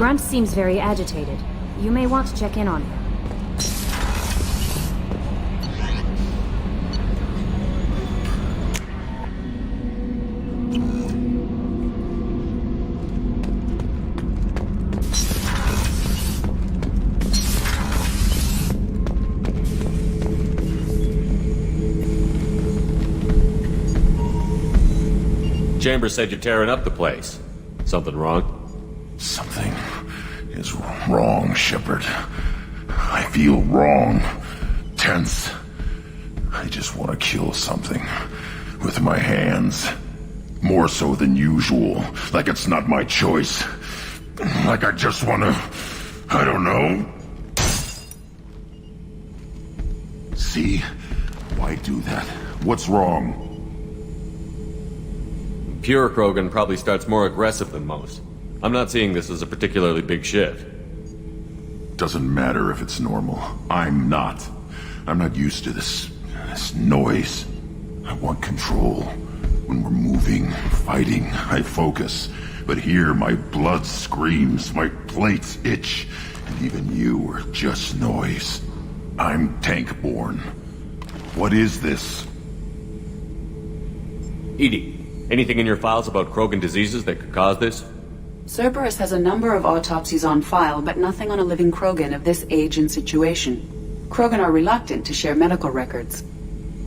Grunt seems very agitated. You may want to check in on him. Chambers said you're tearing up the place. Something wrong? Something is wrong, Shepard. I feel wrong. Tense. I just want to kill something. With my hands. More so than usual. Like it's not my choice. Like I just want to... I don't know. See? Why do that? What's wrong? Pure Krogan probably starts more aggressive than most. I'm not seeing this as a particularly big shift. Doesn't matter if it's normal. I'm not. I'm not used to this noise. I want control. When we're moving, fighting, I focus. But here, my blood screams, my plates itch, and even you are just noise. I'm tank-born. What is this? EDI, anything in your files about Krogan diseases that could cause this? Cerberus has a number of autopsies on file, but nothing on a living Krogan of this age and situation. Krogan are reluctant to share medical records.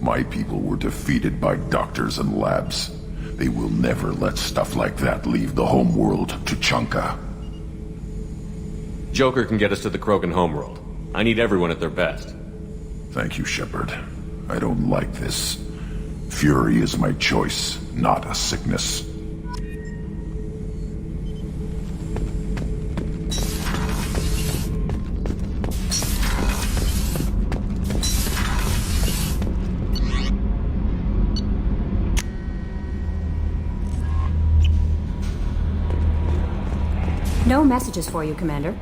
My people were defeated by doctors and labs. They will never let stuff like that leave the homeworld to Chunka. Joker can get us to the Krogan homeworld. I need everyone at their best. Thank you, Shepard. I don't like this. Fury is my choice, not a sickness. No messages for you, Commander.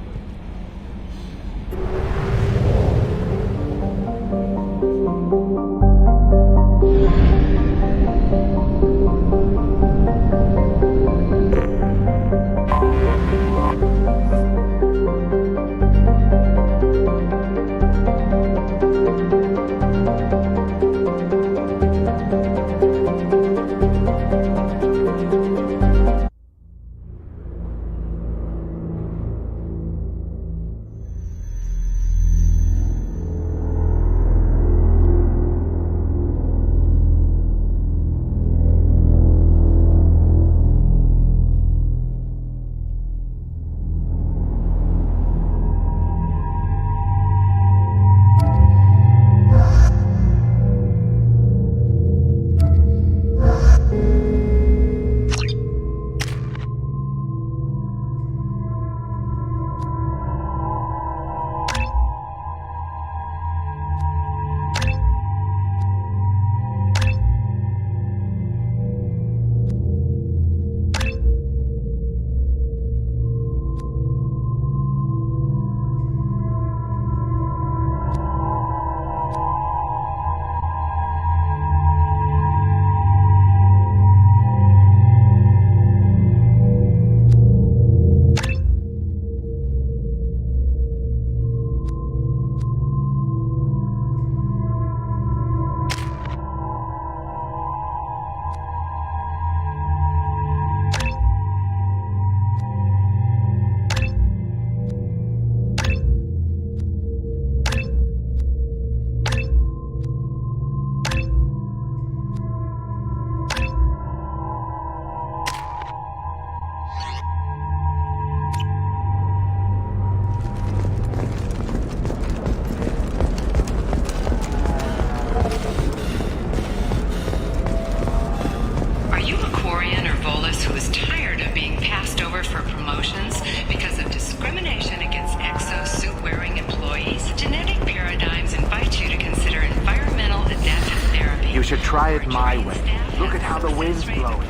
Try it my way. Look at how the wind's blowing.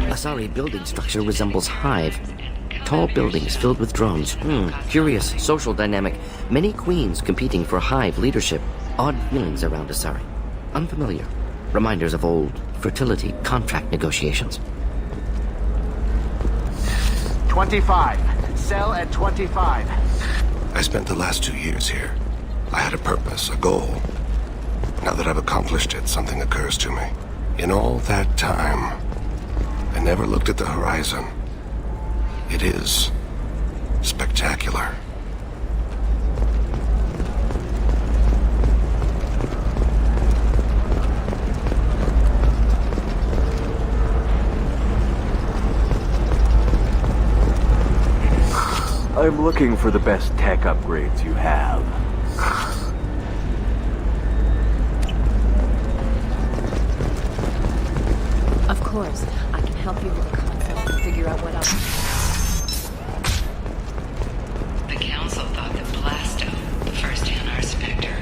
Asari building structure resembles hive. Tall buildings filled with drones. Curious social dynamic. Many queens competing for hive leadership. Odd feelings around Asari. Unfamiliar. Reminders of old fertility contract negotiations. 25. Cell at 25. I spent the last 2 years here. I had a purpose, a goal. Now that I've accomplished it, something occurs to me. In all that time, I never looked at the horizon. It is spectacular. I'm looking for the best tech upgrades you have. Of course, I can help you with the concept and figure out what else. The Council thought that Blasto, the first NR Spectre.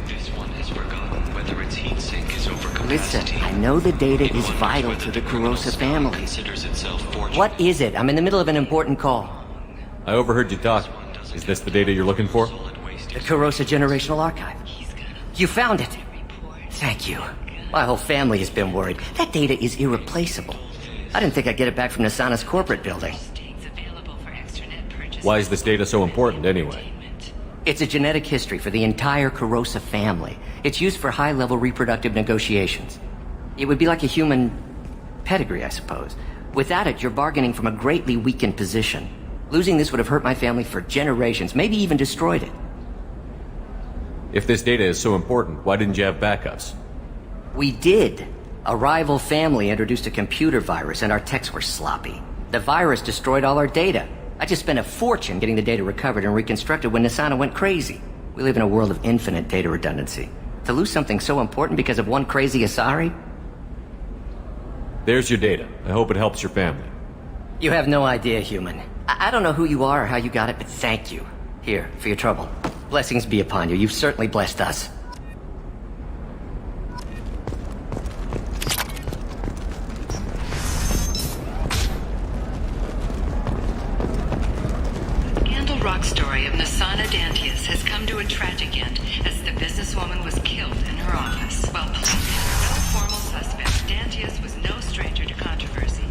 This one has forgotten whether its heat sink is over capacity. Listen, I know the data is vital to the Kurosa family. Considers itself fortunate. What is it? I'm in the middle of an important call. I overheard you talk. Is this the data you're looking for? The Kurosa Generational Archive. You found it. Thank you. My whole family has been worried. That data is irreplaceable. I didn't think I'd get it back from Nasana's corporate building. Why is this data so important anyway? It's a genetic history for the entire Kurosa family. It's used for high-level reproductive negotiations. It would be like a human pedigree, I suppose. Without it, you're bargaining from a greatly weakened position. Losing this would have hurt my family for generations, maybe even destroyed it. If this data is so important, why didn't you have backups? We did. A rival family introduced a computer virus and our techs were sloppy. The virus destroyed all our data. I just spent a fortune getting the data recovered and reconstructed when Nasana went crazy. We live in a world of infinite data redundancy. To lose something so important because of one crazy Asari? There's your data. I hope it helps your family. You have no idea, human. I don't know who you are or how you got it, but thank you. Here, for your trouble. Blessings be upon you. You've certainly blessed us. Scandal rock story of Nasana Dantius has come to a tragic end as the businesswoman was killed in her office. While police had no formal suspects, Dantius was no stranger to controversy.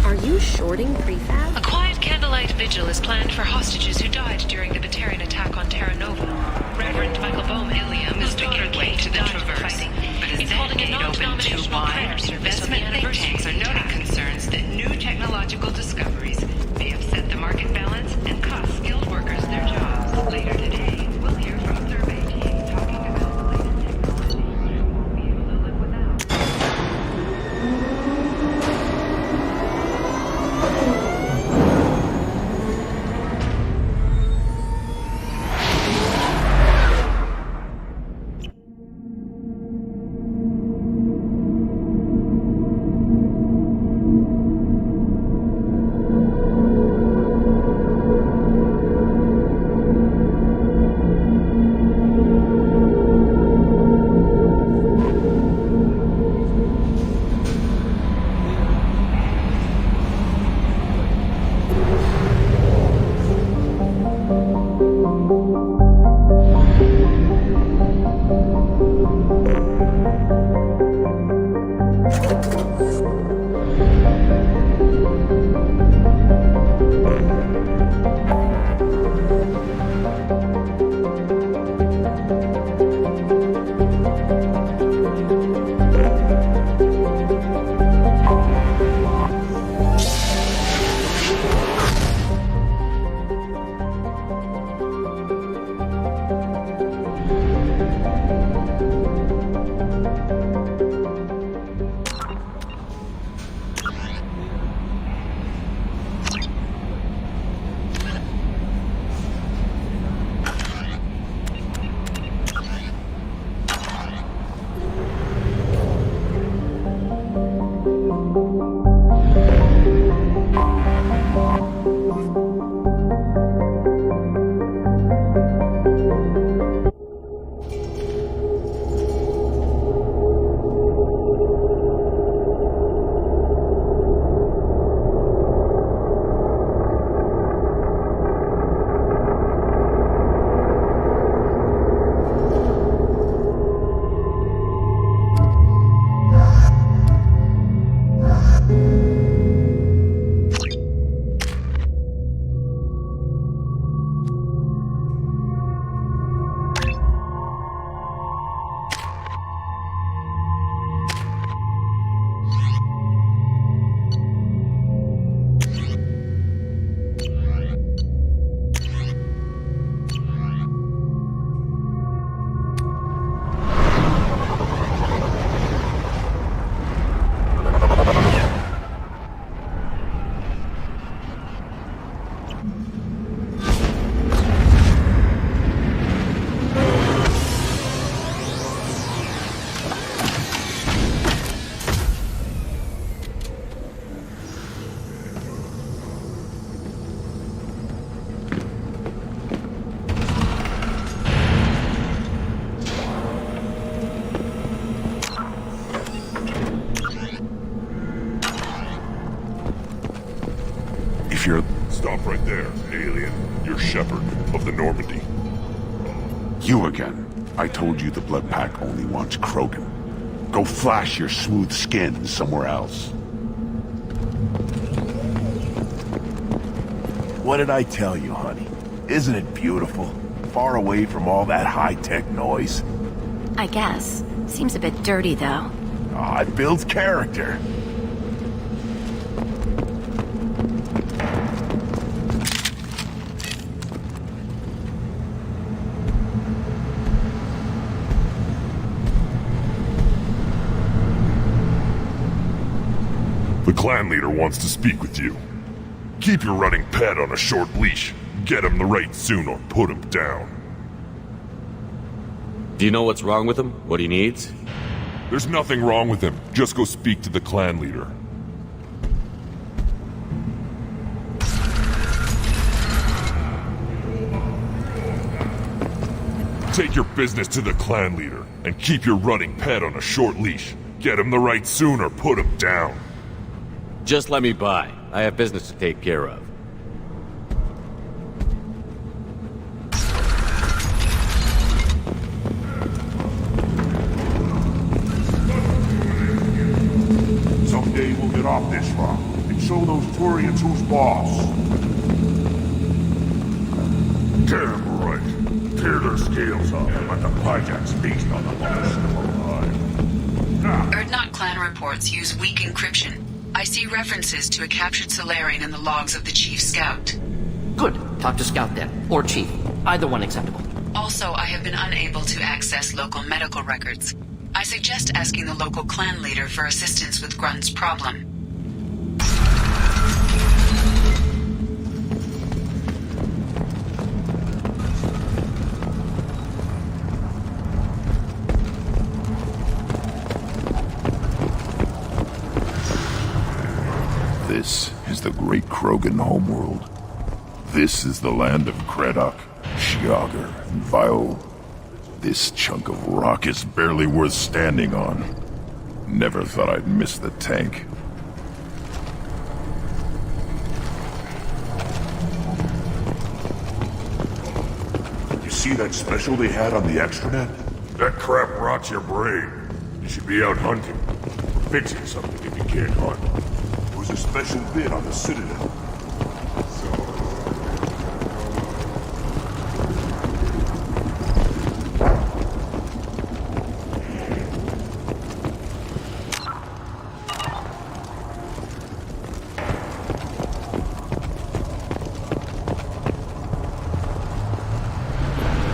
Are you shorting prefab? A quiet candlelight vigil is planned for hostages who died during the Batarian attack on Terra Nova. Reverend Michael Bohm Ilium is the gateway to the Traverse. He's holding a non-denominational prayer service on the Investment think tanks are noting concerns that new technological discoveries may upset the market balance and cost skilled workers their jobs. Later today, we'll hear from a survey team talking about the latest technology we won't be able to live without. you're... Stop right there, alien. You're Shepard of the Normandy. You again. I told you the Blood Pack only wants Krogan. Go flash your smooth skin somewhere else. What did I tell you, honey? Isn't it beautiful? Far away from all that high-tech noise. I guess. Seems a bit dirty, though. Aw, it builds character. The clan leader wants to speak with you. Keep your running pet on a short leash. Get him the right soon or put him down. Do you know what's wrong with him? What he needs? There's nothing wrong with him. Just go speak to the clan leader. Take your business to the clan leader, and keep your running pet on a short leash. Get him the right soon or put him down. Just let me by. I have business to take care of. Someday we'll get off this rock and show those Turians who's boss. Damn right. Tear their scales off and let the Pyjaks feast on the ones still alive. Erdnot clan reports use weak encryption. I see references to a captured Solarian in the logs of the Chief Scout. Good. Talk to Scout then. Or Chief. Either one acceptable. Also, I have been unable to access local medical records. I suggest asking the local clan leader for assistance with Grunt's problem. This is the great Krogan homeworld. This is the land of Kredok, Shiagar, and Viol. This chunk of rock is barely worth standing on. Never thought I'd miss the tank. You see that special they had on the extranet? That crap rots your brain. You should be out hunting. Or fixing something if you can't hunt. It was a special bid on the Citadel.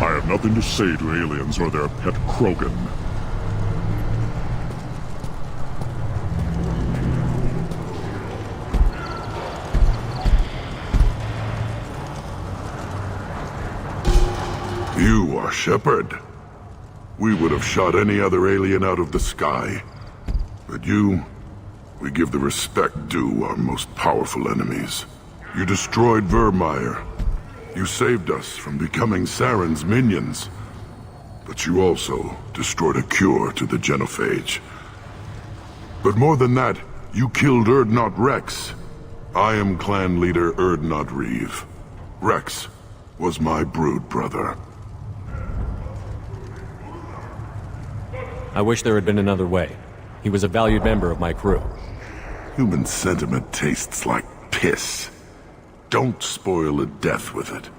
I have nothing to say to aliens or their pet Krogan. You are Shepard. We would have shot any other alien out of the sky. But you, we give the respect due our most powerful enemies. You destroyed Vermeer. You saved us from becoming Saren's minions. But you also destroyed a cure to the genophage. But more than that, you killed Erdnot Rex. I am clan leader Erdnot Reeve. Rex was my brood brother. I wish there had been another way. He was a valued member of my crew. Human sentiment tastes like piss. Don't spoil a death with it.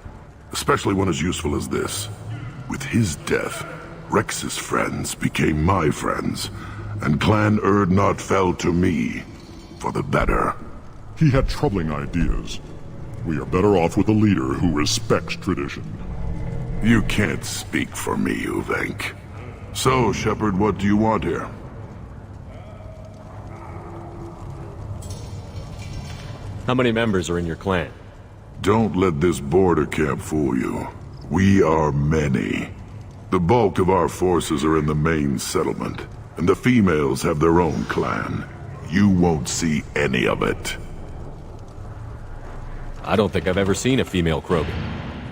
Especially one as useful as this. With his death, Rex's friends became my friends, and Clan Erdnot fell to me for the better. He had troubling ideas. We are better off with a leader who respects tradition. You can't speak for me, Uvenk. So, Shepard, what do you want here? How many members are in your clan? Don't let this border camp fool you. We are many. The bulk of our forces are in the main settlement, and the females have their own clan. You won't see any of it. I don't think I've ever seen a female Krogan.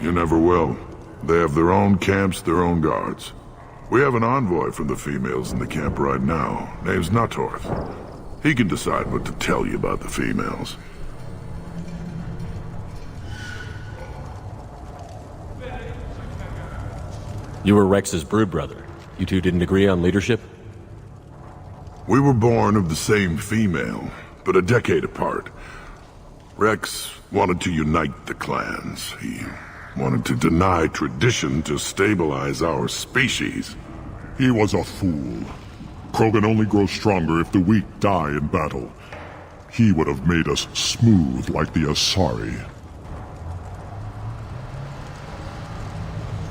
You never will. They have their own camps, their own guards. We have an envoy from the females in the camp right now. Name's Natorth. He can decide what to tell you about the females. You were Rex's brood brother. You two didn't agree on leadership? We were born of the same female, but a decade apart. Rex wanted to unite the clans. He wanted to deny tradition to stabilize our species. He was a fool. Krogan only grows stronger if the weak die in battle. He would have made us smooth like the Asari.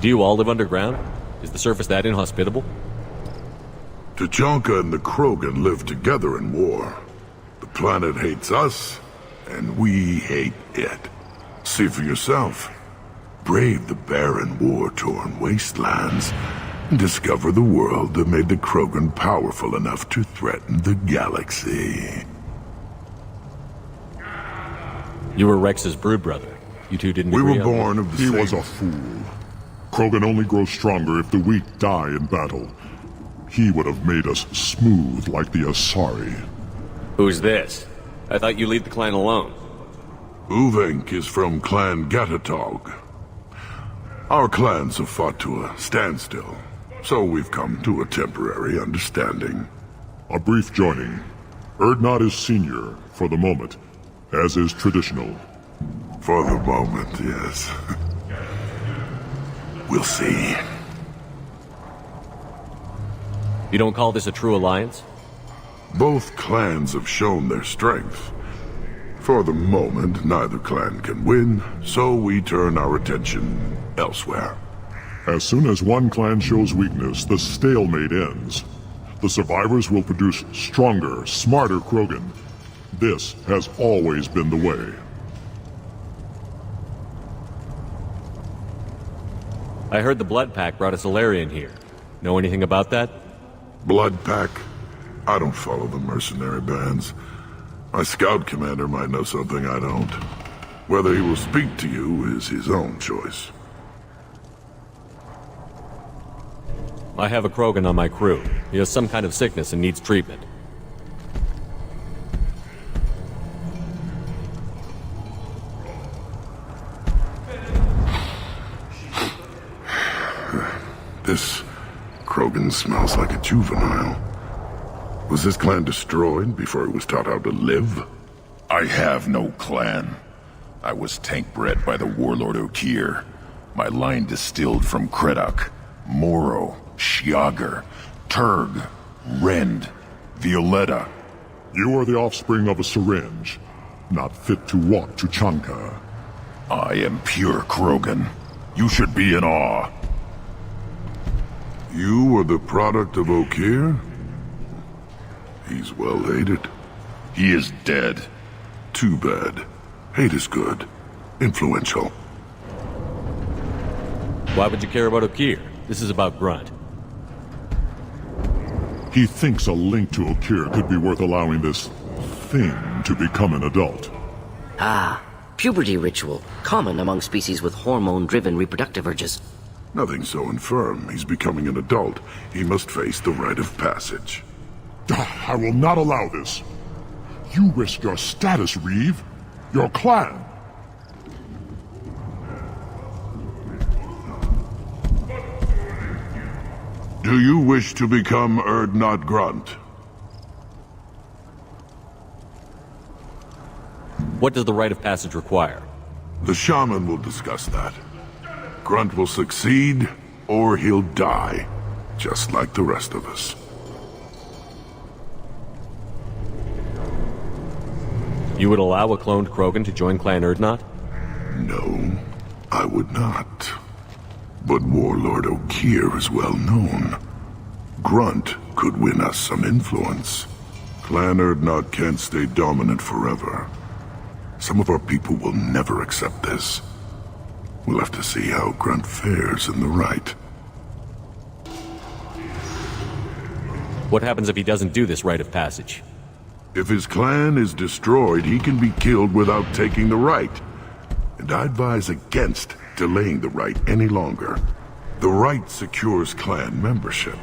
Do you all live underground? Is the surface that inhospitable? Tuchanka and the Krogan live together in war. The planet hates us, and we hate it. See for yourself. Brave the barren, war-torn wastelands, and discover the world that made the Krogan powerful enough to threaten the galaxy. You were Rex's brood brother. You two didn't agree on... We were born of the same... He was a fool. Krogan only grows stronger if the weak die in battle. He would have made us smooth like the Asari. Who's this? I thought you leave the clan alone. Uvenk is from Clan Gatatog. Our clans have fought to a standstill, so we've come to a temporary understanding. A brief joining. Erdnot is senior, for the moment, as is traditional. For the moment, yes. We'll see. You don't call this a true alliance? Both clans have shown their strength. For the moment, neither clan can win, so we turn our attention elsewhere. As soon as one clan shows weakness, the stalemate ends. The survivors will produce stronger, smarter Krogan. This has always been the way. I heard the Blood Pack brought a Solarian here. Know anything about that? Blood Pack? I don't follow the mercenary bands. My scout commander might know something I don't. Whether he will speak to you is his own choice. I have a Krogan on my crew. He has some kind of sickness and needs treatment. This Krogan smells like a juvenile. Was this clan destroyed before it was taught how to live? I have no clan. I was tank bred by the warlord Okier. My line distilled from Kredok, Moro, Shiagar, Turg, Rend, Violetta. You are the offspring of a syringe, not fit to walk Tuchanka. I am pure Krogan. You should be in awe. You were the product of Okier? He's well hated. He is dead. Too bad. Hate is good. Influential. Why would you care about Okier? This is about Grunt. He thinks a link to Okier could be worth allowing this thing to become an adult. Ah, puberty ritual, common among species with hormone-driven reproductive urges. Nothing so infirm. He's becoming an adult. He must face the rite of passage. I will not allow this. You risk your status, Reeve. Your clan. Do you wish to become Erdnot Grunt? What does the rite of passage require? The shaman will discuss that. Grunt will succeed, or he'll die, just like the rest of us. You would allow a cloned Krogan to join Clan Erdnot? No, I would not. But Warlord Okier is well known. Grunt could win us some influence. Clan Erdnot can't stay dominant forever. Some of our people will never accept this. We'll have to see how Grunt fares in the rite. What happens if he doesn't do this rite of passage? If his clan is destroyed, he can be killed without taking the rite. And I advise against delaying the rite any longer. The rite secures clan membership.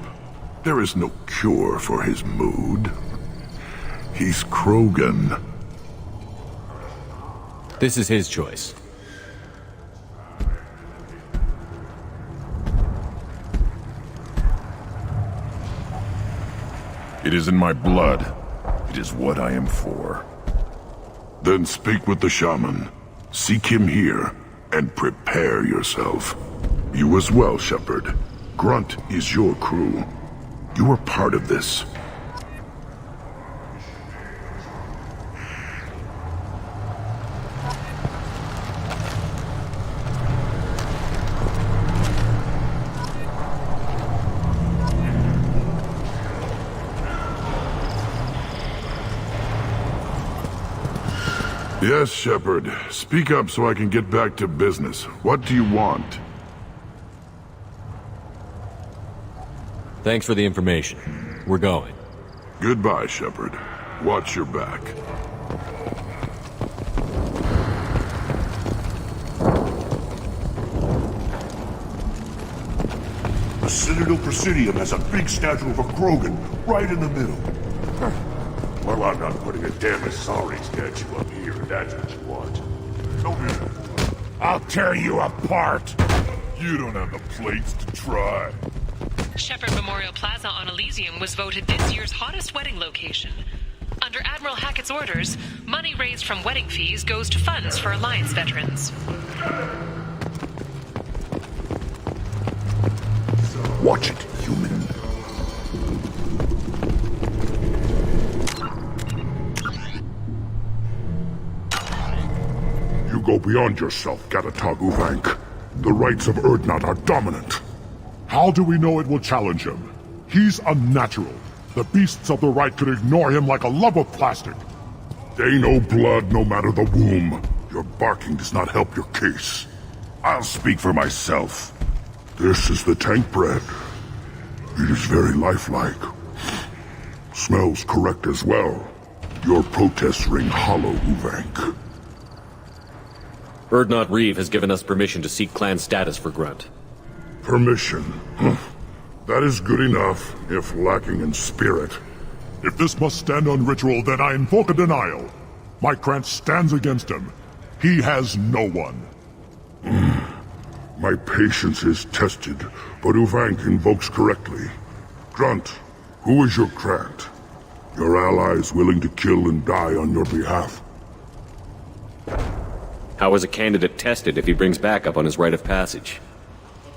There is no cure for his mood. He's Krogan. This is his choice. It is in my blood. It is what I am for. Then speak with the shaman. Seek him here, and prepare yourself. You as well, Shepard. Grunt is your crew. You are part of this. Yes, Shepard. Speak up so I can get back to business. What do you want? Thanks for the information. We're going. Goodbye, Shepard. Watch your back. The Citadel Presidium has a big statue of a Krogan right in the middle. Well, I'm not putting a damn Asari statue up here, if that's what you want. Don't be a fool. I'll tear you apart! You don't have the plates to try. Shepherd Memorial Plaza on Elysium was voted this year's hottest wedding location. Under Admiral Hackett's orders, money raised from wedding fees goes to funds for Alliance veterans. Watch it, human. You go beyond yourself, Gatatog Uvank. The rights of Urdnot are dominant. How do we know it will challenge him? He's unnatural. The beasts of the right could ignore him like a lump of plastic. They know blood no matter the womb. Your barking does not help your case. I'll speak for myself. This is the tank bread. It is very lifelike. Smells correct as well. Your protests ring hollow, Uvank. Urdnot Reeve has given us permission to seek clan status for Grunt. Permission? That is good enough, if lacking in spirit. If this must stand on ritual, then I invoke a denial. My Krant stands against him. He has no one. My patience is tested, but Uvank invokes correctly. Grunt, who is your Krant? Your allies willing to kill and die on your behalf? How is a candidate tested if he brings backup on his rite of passage?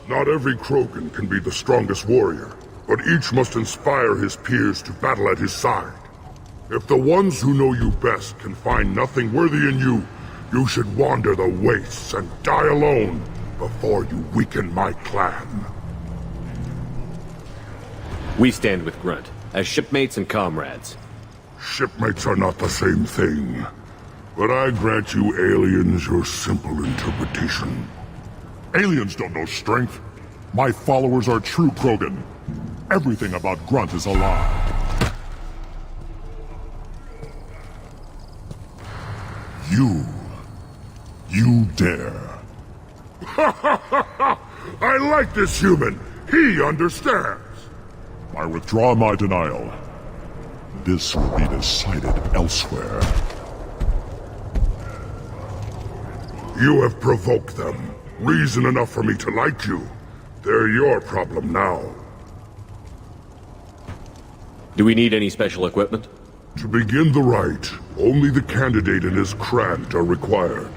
Not every Krogan can be the strongest warrior, but each must inspire his peers to battle at his side. If the ones who know you best can find nothing worthy in you, you should wander the wastes and die alone before you weaken my clan. We stand with Grunt, as shipmates and comrades. Shipmates are not the same thing, but I grant you aliens your simple interpretation. Aliens don't know strength. My followers are true Krogan. Everything about Grunt is a lie. You dare. I like this human. He understands. I withdraw my denial. This will be decided elsewhere. You have provoked them. Reason enough for me to like you. They're your problem now. Do we need any special equipment? To begin the rite, only the candidate and his Krant are required.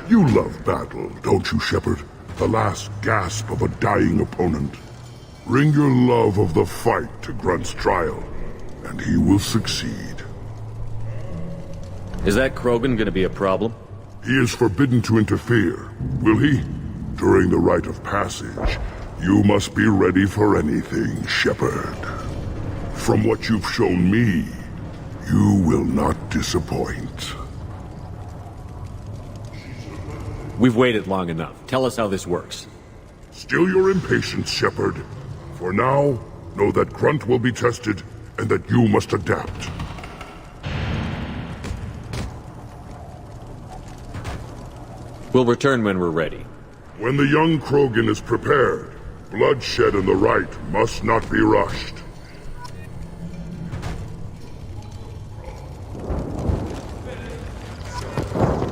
You love battle, don't you, Shepard? The last gasp of a dying opponent. Bring your love of the fight to Grunt's trial, and he will succeed. Is that Krogan gonna be a problem? He is forbidden to interfere, will he? During the rite of passage, you must be ready for anything, Shepard. From what you've shown me, you will not disappoint. We've waited long enough. Tell us how this works. Still your impatience, Shepard. For now, know that Grunt will be tested, and that you must adapt. We'll return when we're ready. When the young Krogan is prepared, bloodshed in the rite must not be rushed.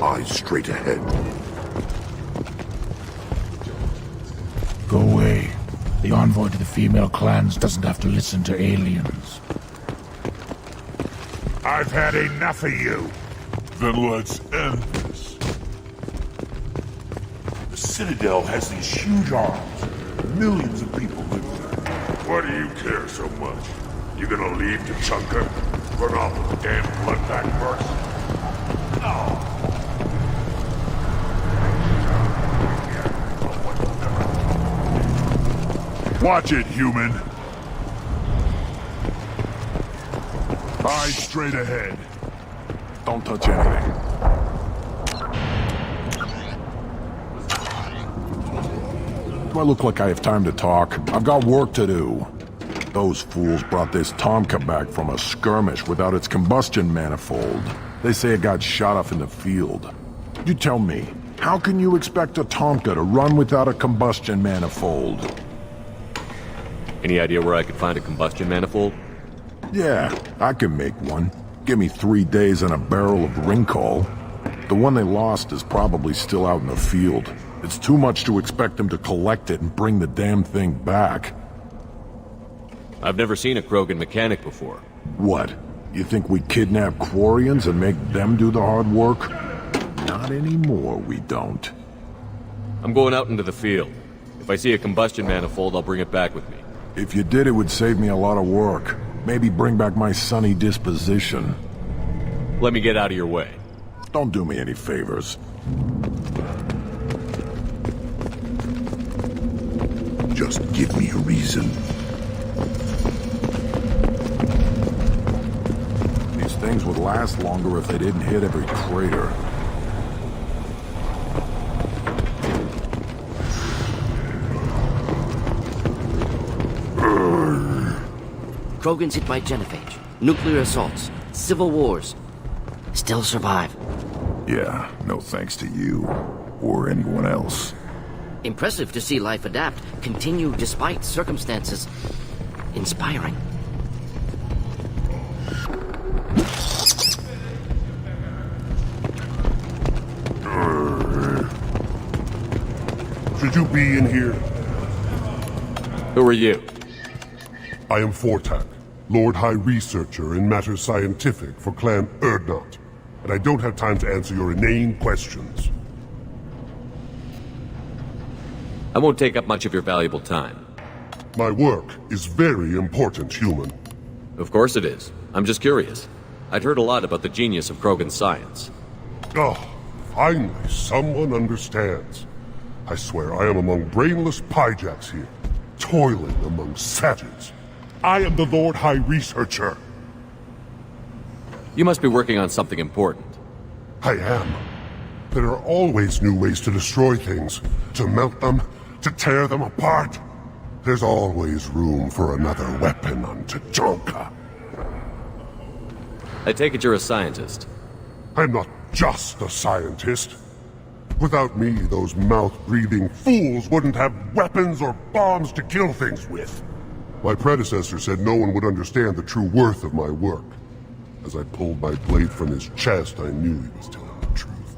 Eyes straight ahead. Go away. The envoy to the female clans doesn't have to listen to aliens. I've had enough of you. Then let's end this. The Citadel has these huge arms. Millions of people live there. Why do you care so much? You gonna leave Tachanka? Run off with the damn bloodback first? No. Watch it, human. Eyes straight ahead. Don't touch anything. Do I look like I have time to talk? I've got work to do. Those fools brought this Tomka back from a skirmish without its combustion manifold. They say it got shot off in the field. You tell me, how can you expect a Tomka to run without a combustion manifold? Any idea where I could find a combustion manifold? Yeah, I can make one. Give me 3 days and a barrel of Rincol. The one they lost is probably still out in the field. It's too much to expect them to collect it and bring the damn thing back. I've never seen a Krogan mechanic before. What? You think we kidnap Quarians and make them do the hard work? Not anymore, we don't. I'm going out into the field. If I see a combustion manifold, I'll bring it back with me. If you did, it would save me a lot of work. Maybe bring back my sunny disposition. Let me get out of your way. Don't do me any favors. Just give me a reason. These things would last longer if they didn't hit every crater. Krogans hit by genophage, nuclear assaults, civil wars. Still survive. Yeah, no thanks to you. Or anyone else. Impressive to see life adapt, continue despite circumstances. Inspiring. Should you be in here? Who are you? I am Fortak, Lord High Researcher in matters scientific for Clan Urdnot, and I don't have time to answer your inane questions. I won't take up much of your valuable time. My work is very important, human. Of course it is. I'm just curious. I'd heard a lot about the genius of Krogan science. Oh, finally, someone understands. I swear I am among brainless pyjacks here, toiling among savages. I am the Lord High Researcher. You must be working on something important. I am. There are always new ways to destroy things, to melt them, to tear them apart. There's always room for another weapon on Tajonka. I take it you're a scientist. I'm not just a scientist. Without me, those mouth-breathing fools wouldn't have weapons or bombs to kill things with. My predecessor said no one would understand the true worth of my work. As I pulled my blade from his chest, I knew he was telling the truth.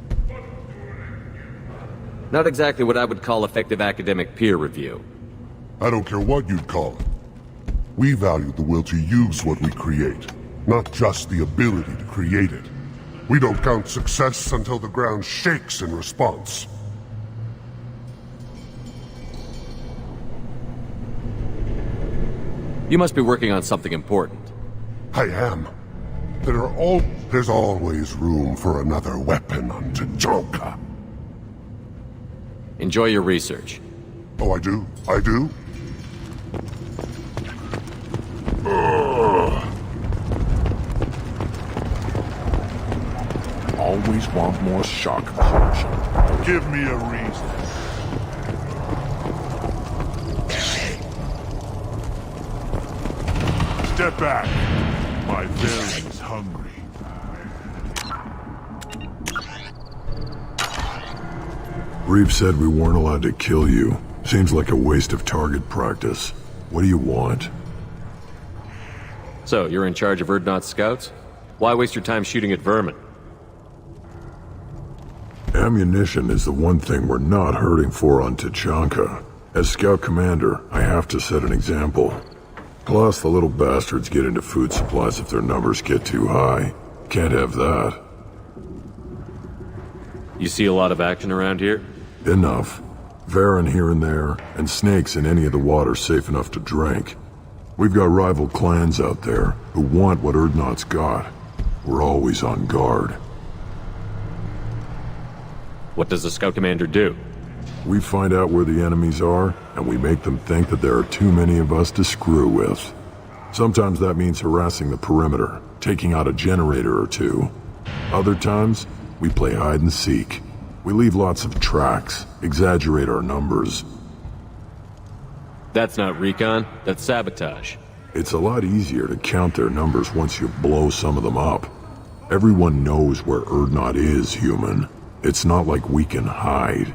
Not exactly what I would call effective academic peer review. I don't care what you'd call it. We value the will to use what we create, not just the ability to create it. We don't count success until the ground shakes in response. You must be working on something important. I am. There's always room for another weapon on Tajonka. Enjoy your research. Oh, I do? I do? Always want more shock absorption. Give me a reason. Step back. My belly is hungry. Reeve said we weren't allowed to kill you. Seems like a waste of target practice. What do you want? So, you're in charge of Urdnot's scouts? Why waste your time shooting at vermin? Ammunition is the one thing we're not hurting for on Tachanka. As scout commander, I have to set an example. Plus, the little bastards get into food supplies if their numbers get too high. Can't have that. You see a lot of action around here? Enough. Varen here and there, and snakes in any of the water safe enough to drink. We've got rival clans out there who want what Urdnot's got. We're always on guard. What does the scout commander do? We find out where the enemies are, and we make them think that there are too many of us to screw with. Sometimes that means harassing the perimeter, taking out a generator or two. Other times, we play hide and seek. We leave lots of tracks, exaggerate our numbers. That's not recon, that's sabotage. It's a lot easier to count their numbers once you blow some of them up. Everyone knows where Urdnot is, human. It's not like we can hide.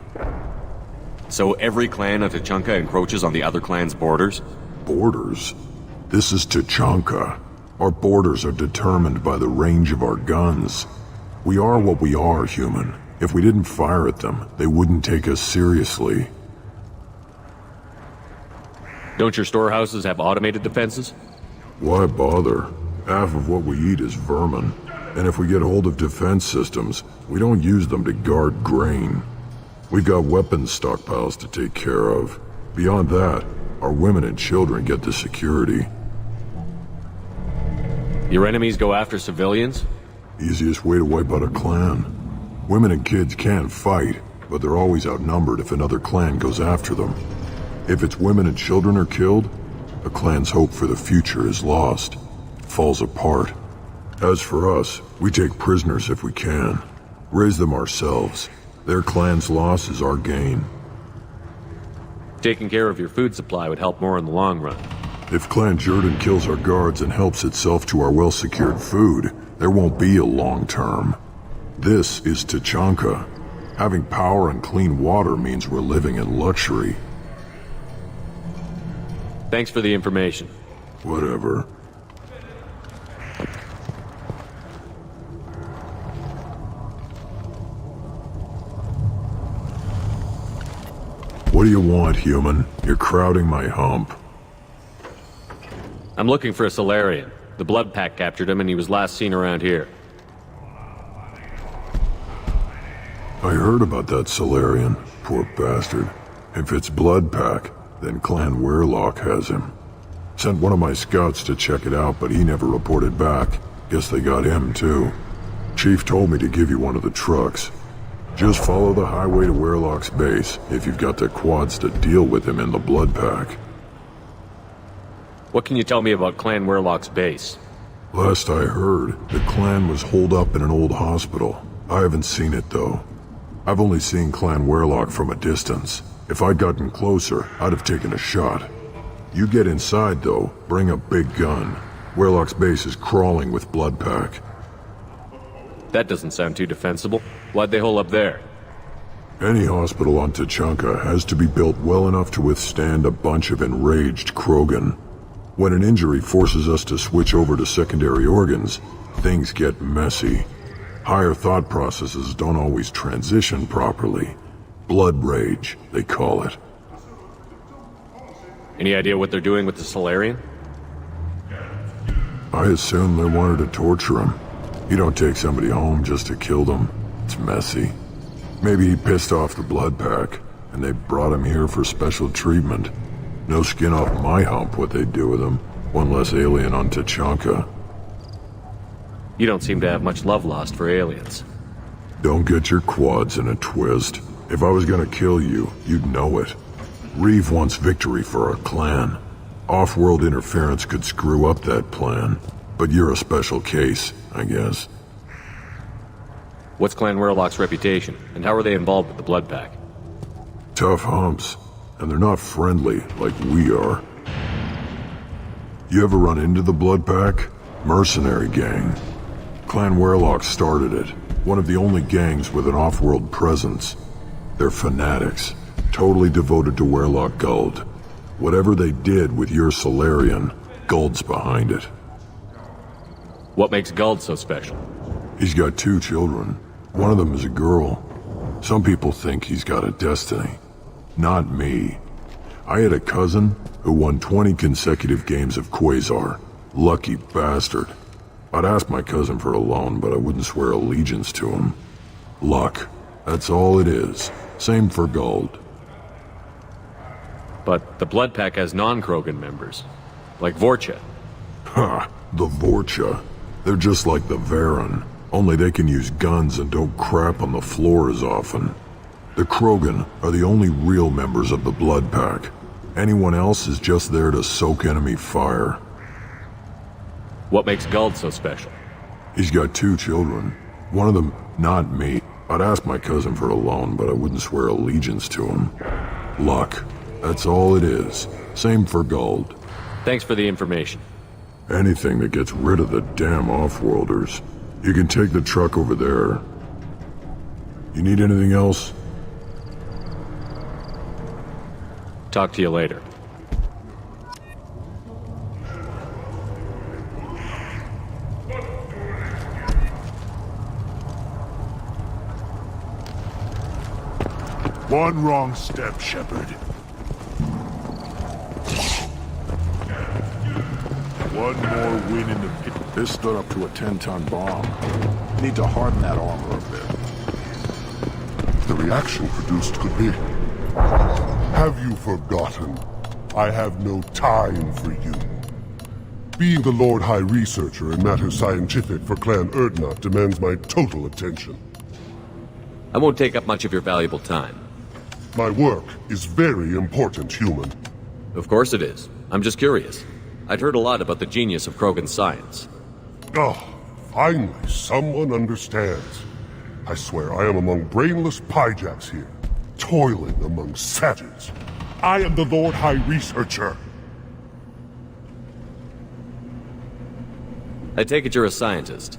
So every clan of Tachanka encroaches on the other clan's borders? Borders? This is Tachanka. Our borders are determined by the range of our guns. We are what we are, human. If we didn't fire at them, they wouldn't take us seriously. Don't your storehouses have automated defenses? Why bother? Half of what we eat is vermin. And if we get hold of defense systems, we don't use them to guard grain. We've got weapons stockpiles to take care of. Beyond that, our women and children get the security. Your enemies go after civilians? Easiest way to wipe out a clan. Women and kids can fight, but they're always outnumbered if another clan goes after them. If its women and children are killed, a clan's hope for the future is lost. It falls apart. As for us, we take prisoners if we can. Raise them ourselves. Their clan's loss is our gain. Taking care of your food supply would help more in the long run. If Clan Jordan kills our guards and helps itself to our well-secured food, there won't be a long term. This is Tachanka. Having power and clean water means we're living in luxury. Thanks for the information. Whatever. What do you want, human? You're crowding my hump. I'm looking for a Solarian. The Blood Pack captured him and he was last seen around here. I heard about that Solarian. Poor bastard. If it's Blood Pack, then Clan Weirlock has him. Sent one of my scouts to check it out, but he never reported back. Guess they got him, too. Chief told me to give you one of the trucks. Just follow the highway to Weirlock's base, if you've got the quads to deal with him in the Blood Pack. What can you tell me about Clan Weirlock's base? Last I heard, the clan was holed up in an old hospital. I haven't seen it, though. I've only seen Clan Weirlock from a distance. If I'd gotten closer, I'd have taken a shot. You get inside, though, bring a big gun. Weirlock's base is crawling with Blood Pack. That doesn't sound too defensible. Why'd they hole up there? Any hospital on Tachanka has to be built well enough to withstand a bunch of enraged Krogan. When an injury forces us to switch over to secondary organs, things get messy. Higher thought processes don't always transition properly. Blood rage, they call it. Any idea what they're doing with the Solarian? I assume they wanted to torture him. You don't take somebody home just to kill them. It's messy. Maybe he pissed off the Blood Pack, and they brought him here for special treatment. No skin off my hump what they'd do with him. One less alien on Tachanka. You don't seem to have much love lost for aliens. Don't get your quads in a twist. If I was gonna kill you, you'd know it. Reeve wants victory for our clan. Off-world interference could screw up that plan. But you're a special case, I guess. What's Clan Weirlock's reputation, and how are they involved with the Blood Pack? Tough humps, and they're not friendly like we are. You ever run into the Blood Pack? Mercenary gang. Clan Weirlock started it. One of the only gangs with an off-world presence. They're fanatics, totally devoted to Weirlock Guld. Whatever they did with your Solarian, Guld's behind it. What makes Guld so special? He's got 2 children. One of them is a girl. Some people think he's got a destiny. Not me. I had a cousin who won 20 consecutive games of Quasar. Lucky bastard. I'd ask my cousin for a loan, but I wouldn't swear allegiance to him. Luck. That's all it is. Same for gold. But the Blood Pack has non-Krogan members, like Vorcha. Ha! The Vorcha. They're just like the Varen, only they can use guns and don't crap on the floor as often. The Krogan are the only real members of the Blood Pack. Anyone else is just there to soak enemy fire. What makes Guld so special? He's got 2 children. One of them, not me. I'd ask my cousin for a loan, but I wouldn't swear allegiance to him. Luck. That's all it is. Same for gold. Thanks for the information. Anything that gets rid of the damn off-worlders. You can take the truck over there. You need anything else? Talk to you later. One wrong step, Shepard. One more win in the pit. This stood up to a 10-ton bomb. Need to harden that armor a bit. The reaction produced could be... Have you forgotten? I have no time for you. Being the Lord High Researcher in matters scientific for Clan Urdnot demands my total attention. I won't take up much of your valuable time. My work is very important, human. Of course it is. I'm just curious. I'd heard a lot about the genius of Krogan science. Oh, finally, someone understands. I swear I am among brainless pyjacks here, toiling among savages. I am the Lord High Researcher. I take it you're a scientist.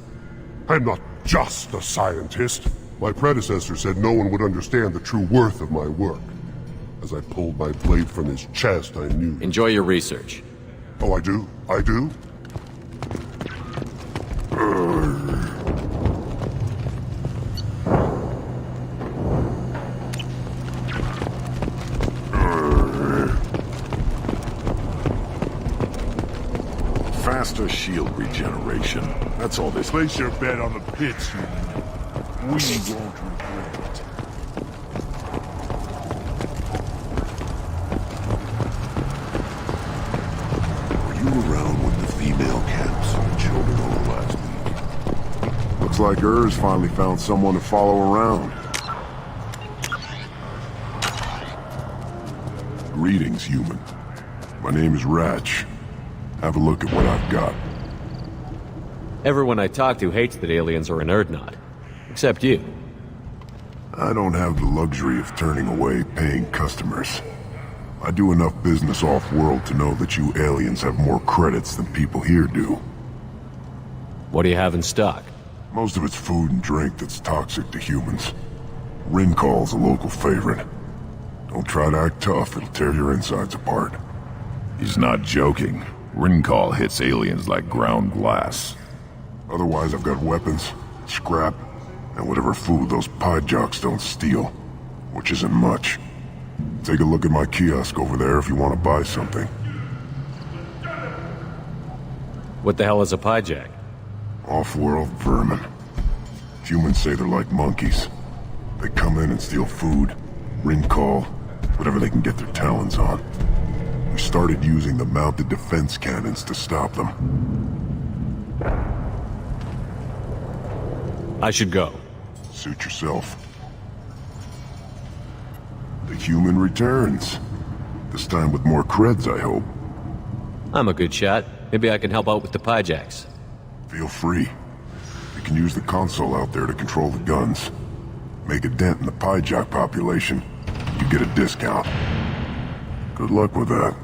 I'm not just a scientist. My predecessor said no one would understand the true worth of my work. As I pulled my blade from his chest, I knew... Enjoy your research. Oh, I do? I do? Faster shield regeneration. That's all this... Place your bet on the pits, you... We won't regret it. Were you around when the female camps and the children over last week? Looks like Urs finally found someone to follow around. Greetings, human. My name is Ratch. Have a look at what I've got. Everyone I talk to hates that aliens are in Urdnot. Except you. I don't have the luxury of turning away paying customers. I do enough business off-world to know that you aliens have more credits than people here do. What do you have in stock? Most of it's food and drink that's toxic to humans. Rincall's a local favorite. Don't try to act tough, it'll tear your insides apart. He's not joking. Rincall hits aliens like ground glass. Otherwise, I've got weapons, scrap, and whatever food those pod jocks don't steal, which isn't much. Take a look at my kiosk over there if you want to buy something. What the hell is a pyjack? Off-world vermin. Humans say they're like monkeys. They come in and steal food, Rincall, whatever they can get their talons on. We started using the mounted defense cannons to stop them. I should go. Suit yourself. The human returns. This time with more creds, I hope. I'm a good shot. Maybe I can help out with the pyjacks. Feel free. You can use the console out there to control the guns. Make a dent in the pyjack population. You get a discount. Good luck with that.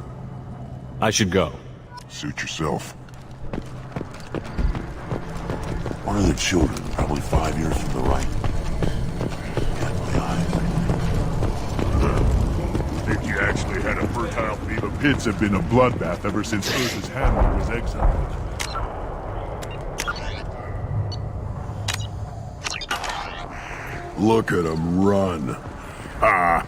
I should go. Suit yourself. One of the children, probably 5 years from the right. Got my eyes. Think you actually had a fertile field? The pits have been a bloodbath ever since Urza's hammer was exiled. Look at him run. Ah!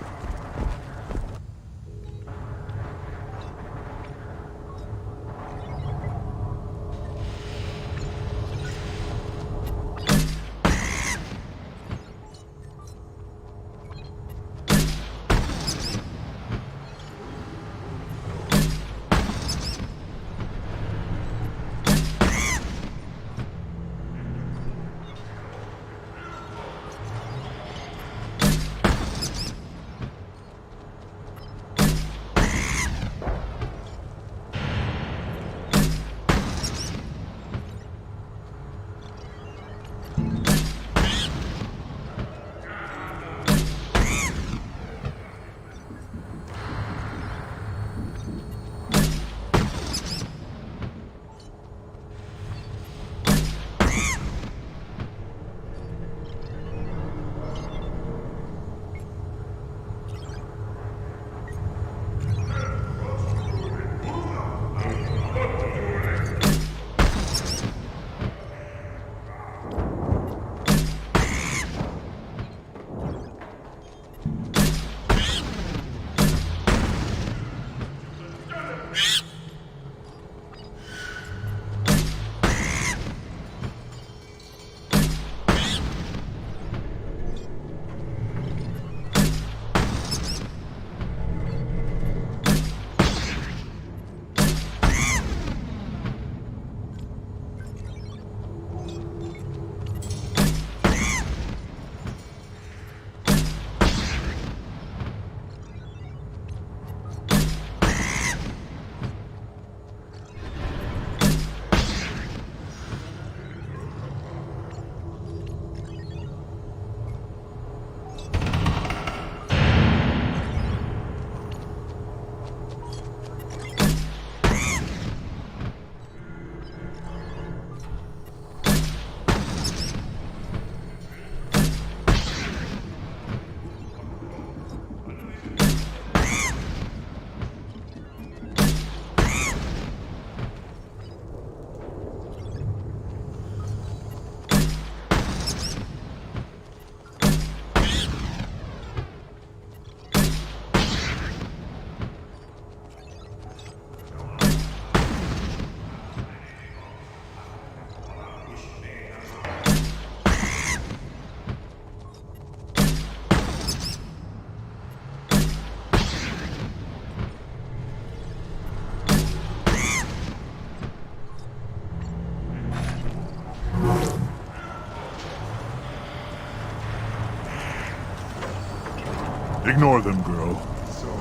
Ignore them, girl.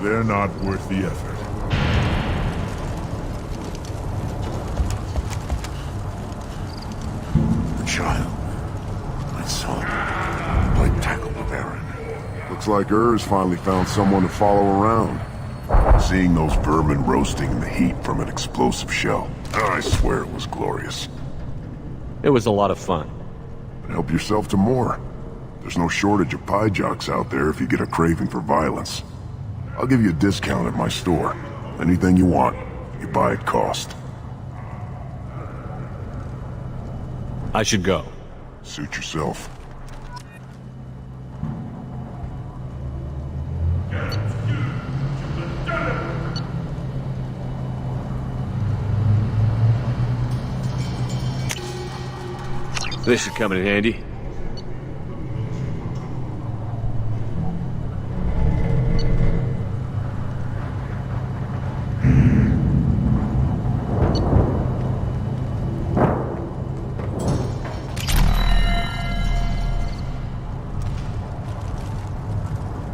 They're not worth the effort. The child. My son. I tackled the Baron. Looks like Ur's finally found someone to follow around. Seeing those vermin roasting in the heat from an explosive shell, I swear it was glorious. It was a lot of fun. But help yourself to more. There's no shortage of pie jocks out there if you get a craving for violence. I'll give you a discount at my store. Anything you want, you buy at cost. I should go. Suit yourself. This should come in handy.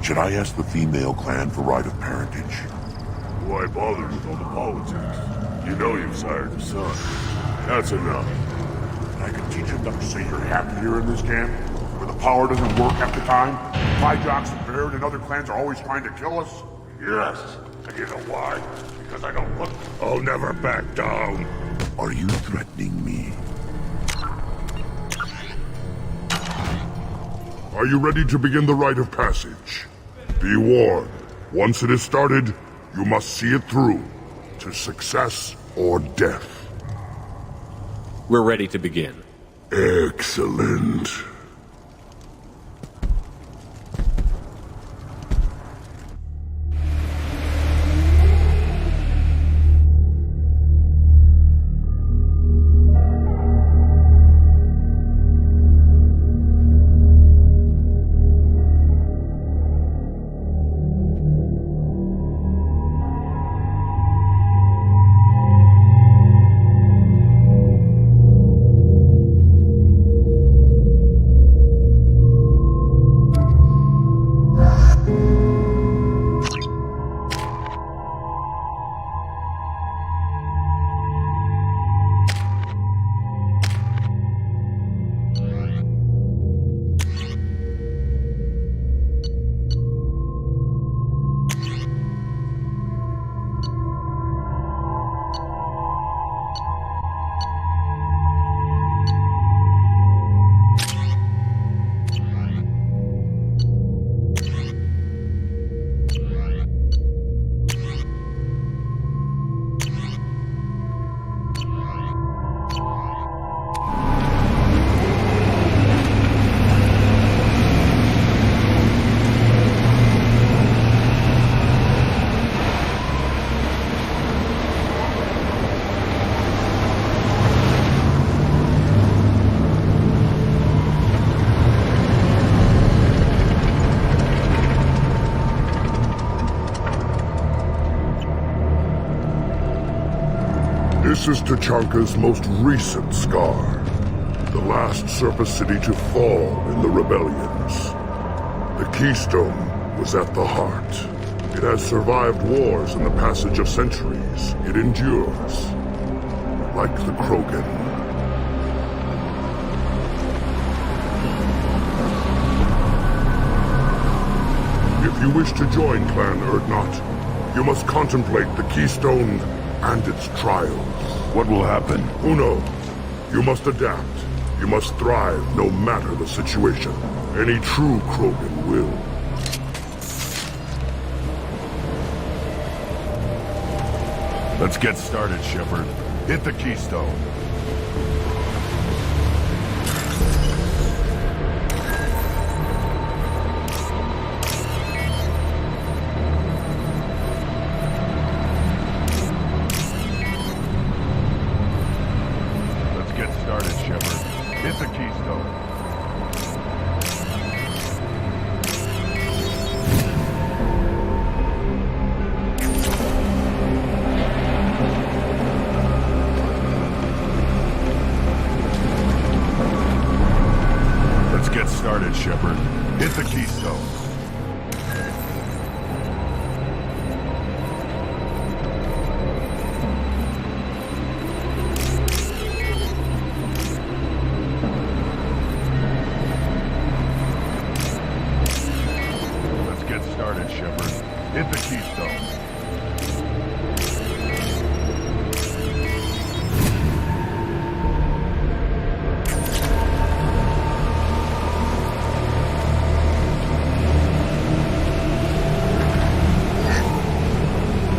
Should I ask the female clan for right of parentage? Why bother with all the politics? You know you've sired a son. That's enough. I can teach him to say you're happy here in this camp, where the power doesn't work half the time. Pie jocks and Baird and other clans are always trying to kill us. Yes, and you know why? Because I don't look. I'll never back down. Are you threatening me? Are you ready to begin the rite of passage? Be warned, once it is started, you must see it through, to success or death. We're ready to begin. Excellent. This is Tachanka's most recent scar. The last surface city to fall in the rebellions. The Keystone was at the heart. It has survived wars and the passage of centuries. It endures. Like the Krogan. If you wish to join Clan Urdnot, you must contemplate the Keystone and its trials. What will happen? Who knows? You must adapt. You must thrive no matter the situation. Any true Krogan will. Let's get started, Shepard. Hit the Keystone. Hit the keystone.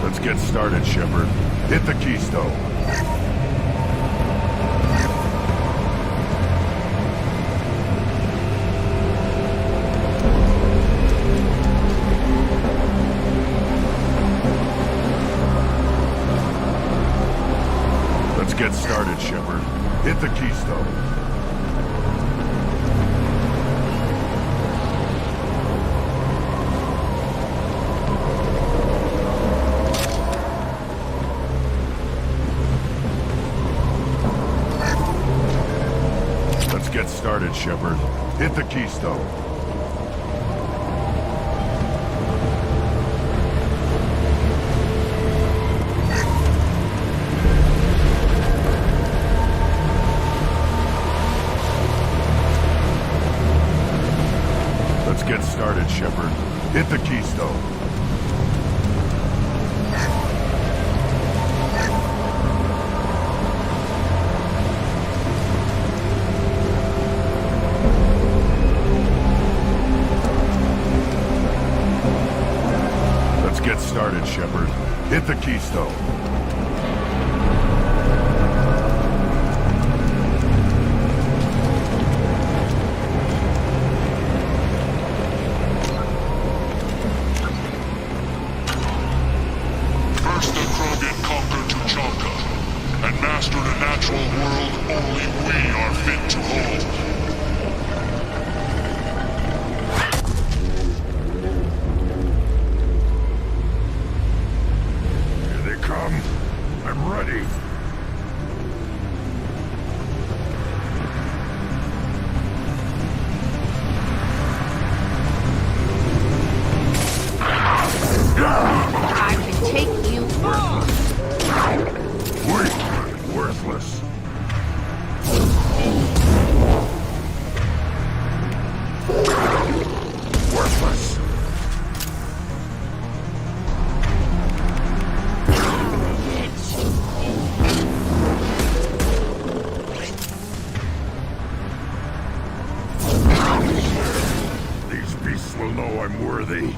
Let's get started, Shepard. Hit the keystone. Let's get started, Shepard. Hit the keystone. Let's get started, Shepard. Hit the keystone. Let's get started, Shepard. Hit the keystone. Let's get started, Shepard. Hit the keystone. First the Krogan conquered Tuchanka, and mastered a natural world only we are fit to hold. Here they come. I'm ready. I can take you on. Wait, worthless. Worthless. These beasts will know I'm worthy.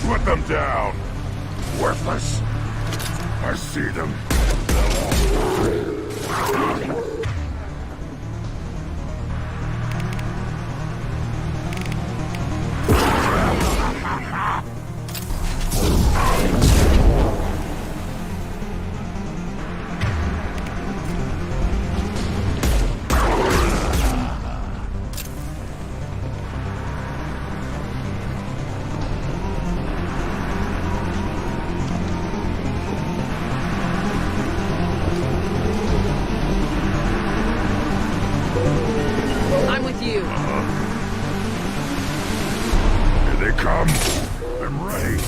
Put them down! Worthless! I see them. I'm with you. Here they come. I'm ready.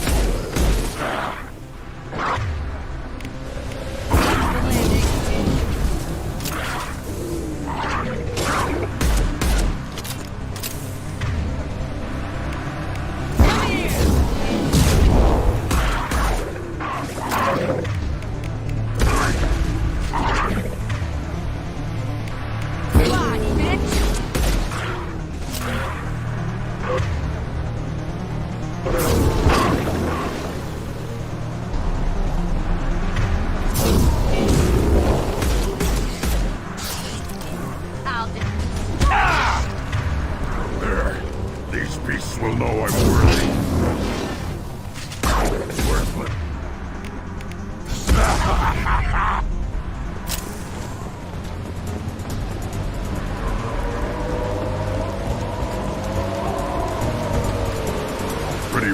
There. These beasts will know I'm worthy. Worthless.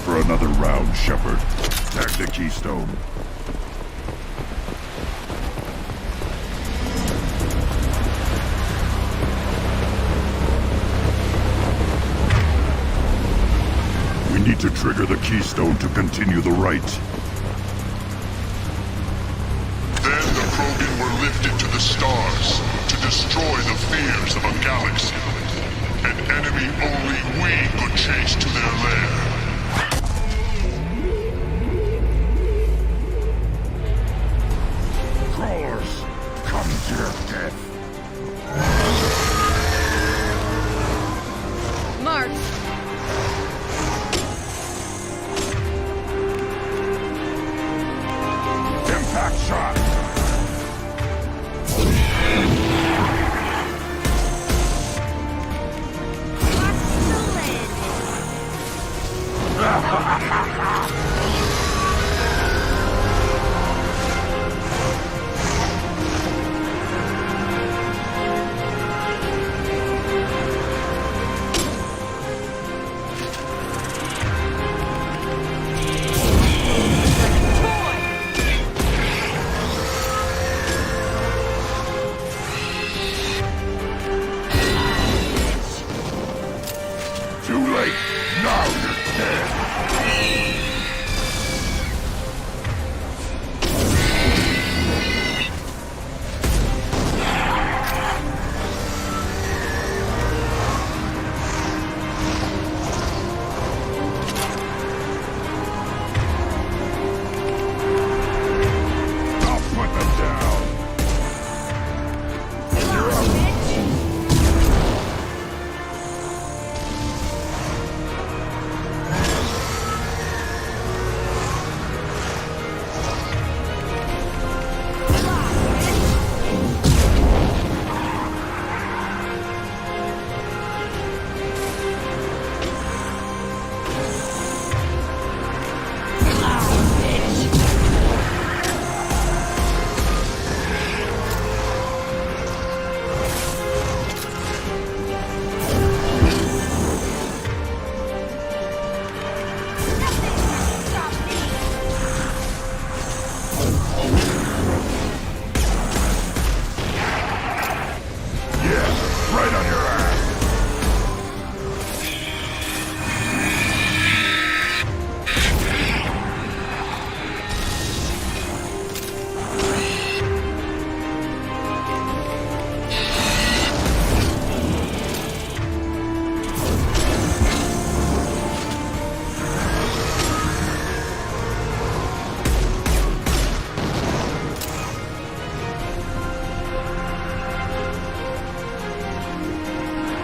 for another round, Shepard. Tag the keystone. We need to trigger the keystone to continue the right. Then the Krogan were lifted to the stars to destroy the fears of a galaxy. An enemy only we could chase to their lair. Crawlers, come to your death. Mark! Impact shot! Too late. Now you're dead. I'll put them down. You're a right on your ass.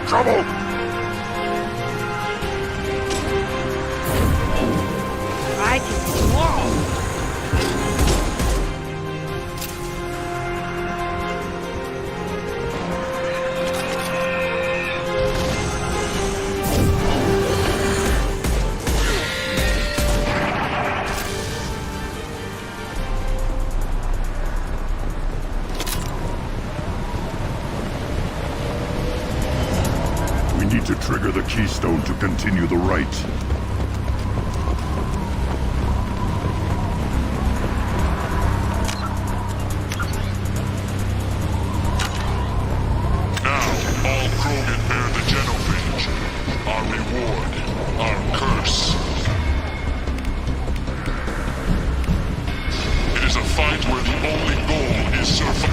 Trouble! I can wall! We need to trigger the keystone to continue the right. Now, all Krogan bear the genophage. Our reward, our curse. It is a fight where the only goal is survival.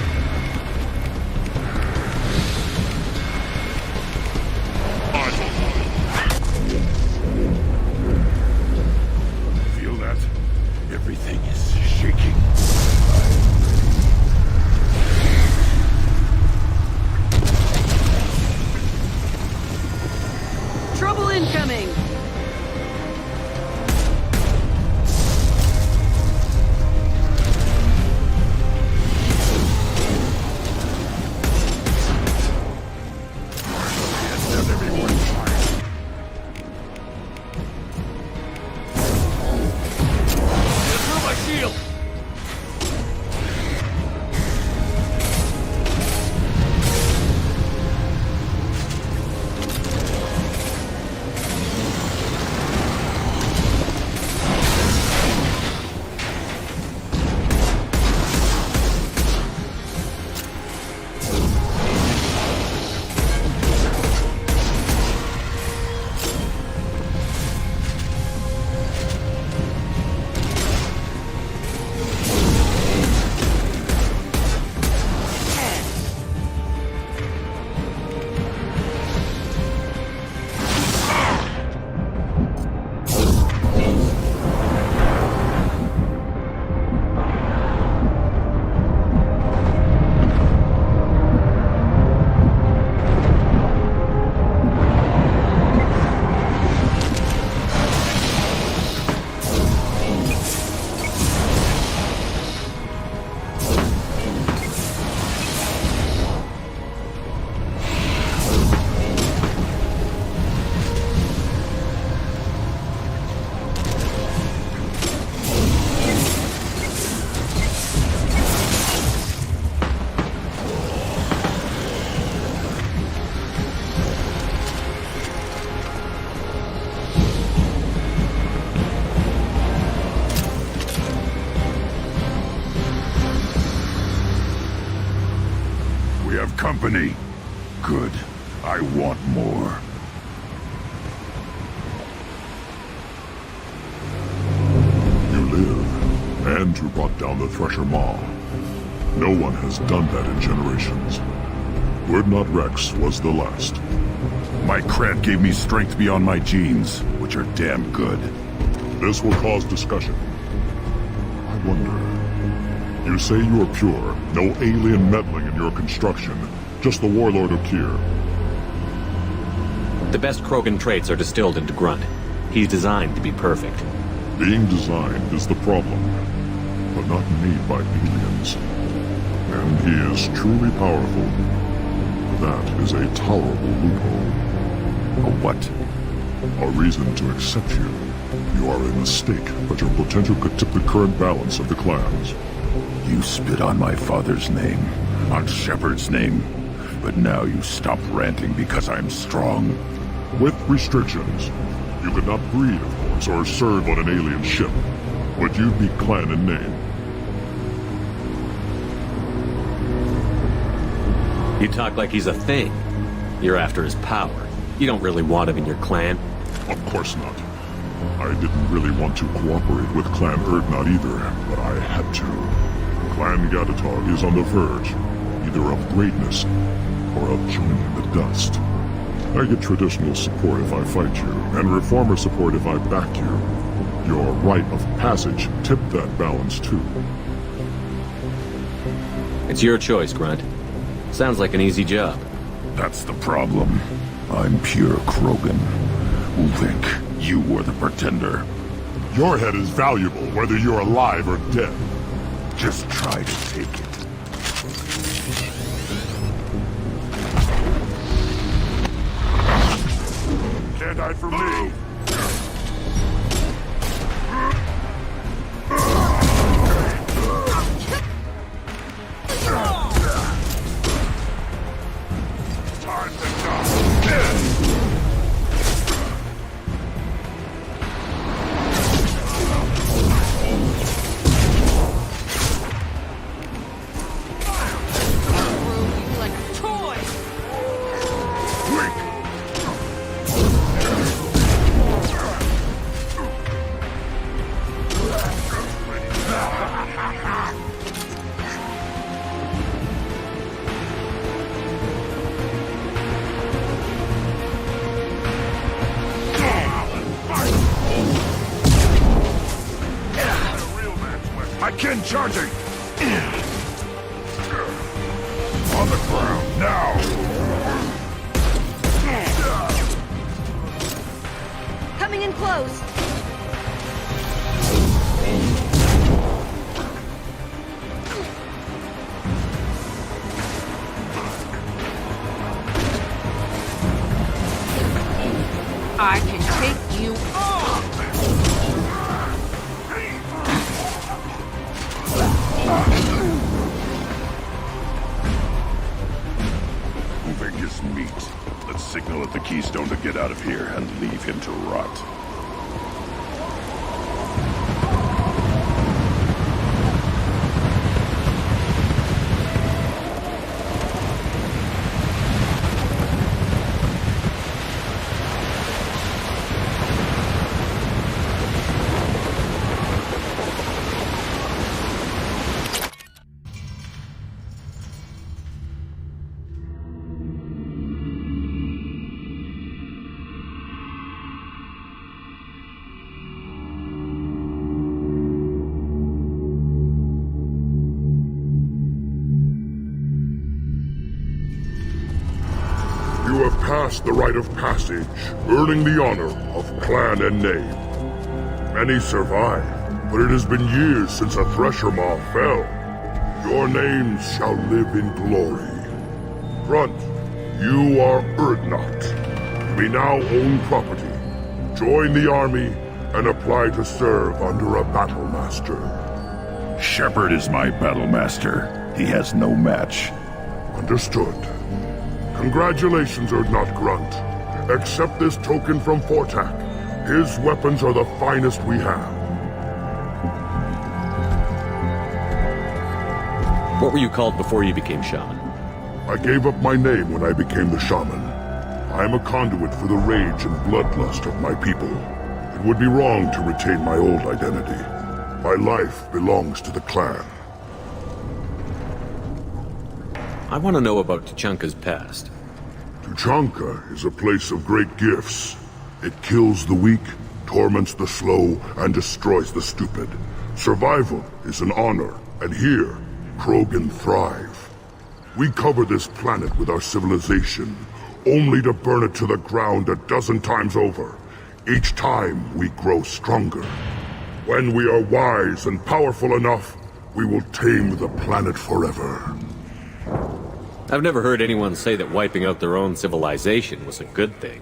company? Good. I want more. You live, and you brought down the Thresher Maw. No one has done that in generations. Urdnot Rex was the last. My cred gave me strength beyond my genes, which are damn good. This will cause discussion. I wonder... You say you are pure, no alien meddling in your construction, just the Warlord Okir. The best Krogan traits are distilled into Grunt. He's designed to be perfect. Being designed is the problem, but not made by aliens. And he is truly powerful. That is a tolerable loophole. A what? A reason to accept you. You are a mistake, but your potential could tip the current balance of the clans. You spit on my father's name, on Shepard's name, but now you stop ranting because I'm strong. With restrictions. You could not breed, of course, or serve on an alien ship, but you'd be clan in name. You talk like he's a thing. You're after his power. You don't really want him in your clan. Of course not. I didn't really want to cooperate with Clan Urdnot either, but I had to. Clan Gatatog is on the verge, either of greatness or of joining the dust. I get traditional support if I fight you, and reformer support if I back you. Your rite of passage tipped that balance too. It's your choice, Grunt. Sounds like an easy job. That's the problem. I'm pure Krogan. Ulvik, you were the pretender. Your head is valuable, whether you're alive or dead. Just try to take it. Can't hide from me. Time to Again charging! On the ground, now! Coming in close. I can take you on. Moving his meat. Let's signal at the Keystone to get out of here and leave him to rot. You have passed the rite of passage, earning the honor of clan and name. Many survive, but it has been years since a Thresher Maw fell. Your names shall live in glory. Grunt, you are Urdnot. You may now own property. Join the army and apply to serve under a battle master. Shepard is my battle master. He has no match. Understood. Congratulations, Urdnot Grunt. Accept this token from Fortak. His weapons are the finest we have. What were you called before you became shaman? I gave up my name when I became the shaman. I am a conduit for the rage and bloodlust of my people. It would be wrong to retain my old identity. My life belongs to the clan. I want to know about Tuchanka's past. Tuchanka is a place of great gifts. It kills the weak, torments the slow, and destroys the stupid. Survival is an honor, and here, Krogan thrive. We cover this planet with our civilization, only to burn it to the ground a dozen times over. Each time, we grow stronger. When we are wise and powerful enough, we will tame the planet forever. I've never heard anyone say that wiping out their own civilization was a good thing.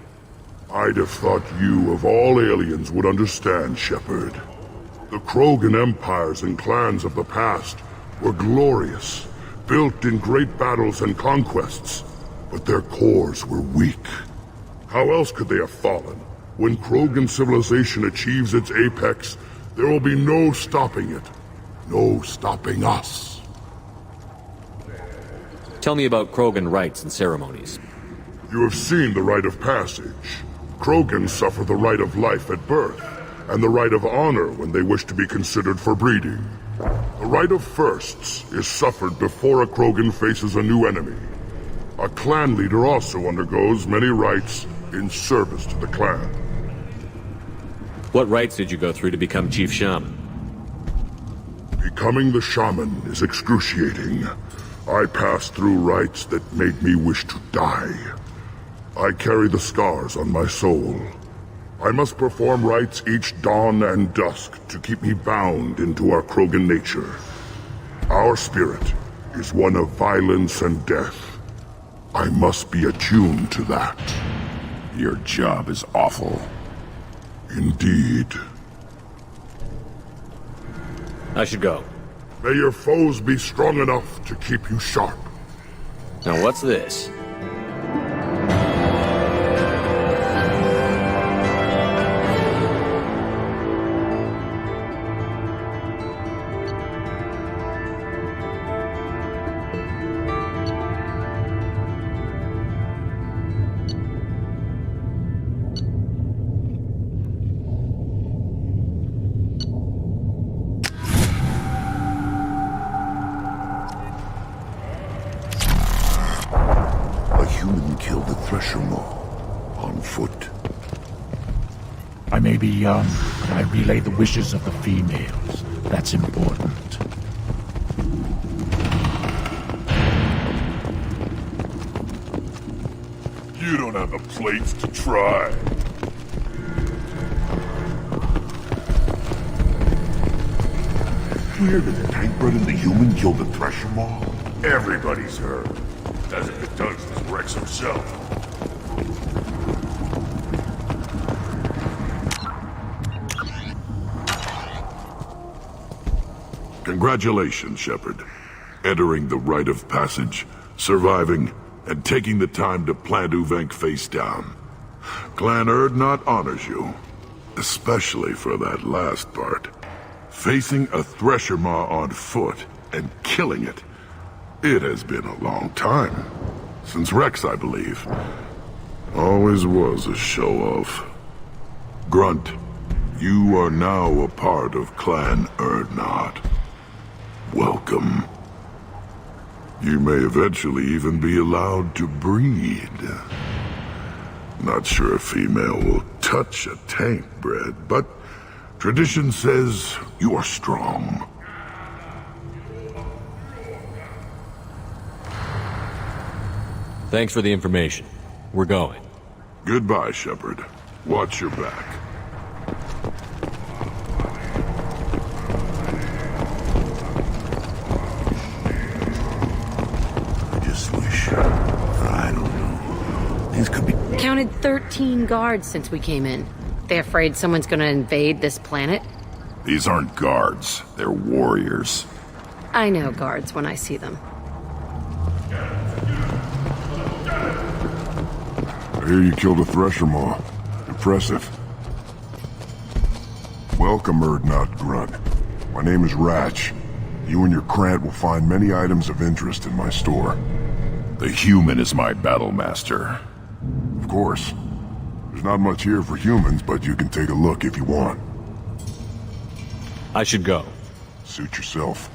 I'd have thought you, of all aliens, would understand, Shepard. The Krogan empires and clans of the past were glorious, built in great battles and conquests, but their cores were weak. How else could they have fallen? When Krogan civilization achieves its apex, there will be no stopping it. No stopping us. Tell me about Krogan rites and ceremonies. You have seen the rite of passage. Krogans suffer the rite of life at birth, and the rite of honor when they wish to be considered for breeding. The rite of firsts is suffered before a Krogan faces a new enemy. A clan leader also undergoes many rites in service to the clan. What rites did you go through to become Chief Shaman? Becoming the shaman is excruciating. I passed through rites that made me wish to die. I carry the scars on my soul. I must perform rites each dawn and dusk to keep me bound into our Krogan nature. Our spirit is one of violence and death. I must be attuned to that. Your job is awful. Indeed. I should go. May your foes be strong enough to keep you sharp. Now what's this? I relay the wishes of the females. That's important. You don't have the plates to try. You hear that the Tankbred and the human killed the Thresher Maw? Everybody's heard. As if it does was Rex himself. Congratulations, Shepard. Entering the rite of passage, surviving, and taking the time to plant Uvenk face down. Clan Urdnot honors you, especially for that last part. Facing a Thresher Maw on foot and killing it. It has been a long time. Since Rex, I believe. Always was a show-off. Grunt, you are now a part of Clan Urdnot. Welcome. You may eventually even be allowed to breed. Not sure a female will touch a Tankbred, but tradition says you are strong. Thanks for the information. We're going. Goodbye, Shepard. Watch your back. Counted 13 guards since we came in. They afraid someone's gonna invade this planet? These aren't guards. They're warriors. I know guards when I see them. I hear you killed a Thresher Maw. Impressive. Welcome, Urdnot Grunt. My name is Ratch. You and your Krant will find many items of interest in my store. The human is my battle master. Of course. There's not much here for humans, but you can take a look if you want. I should go. Suit yourself.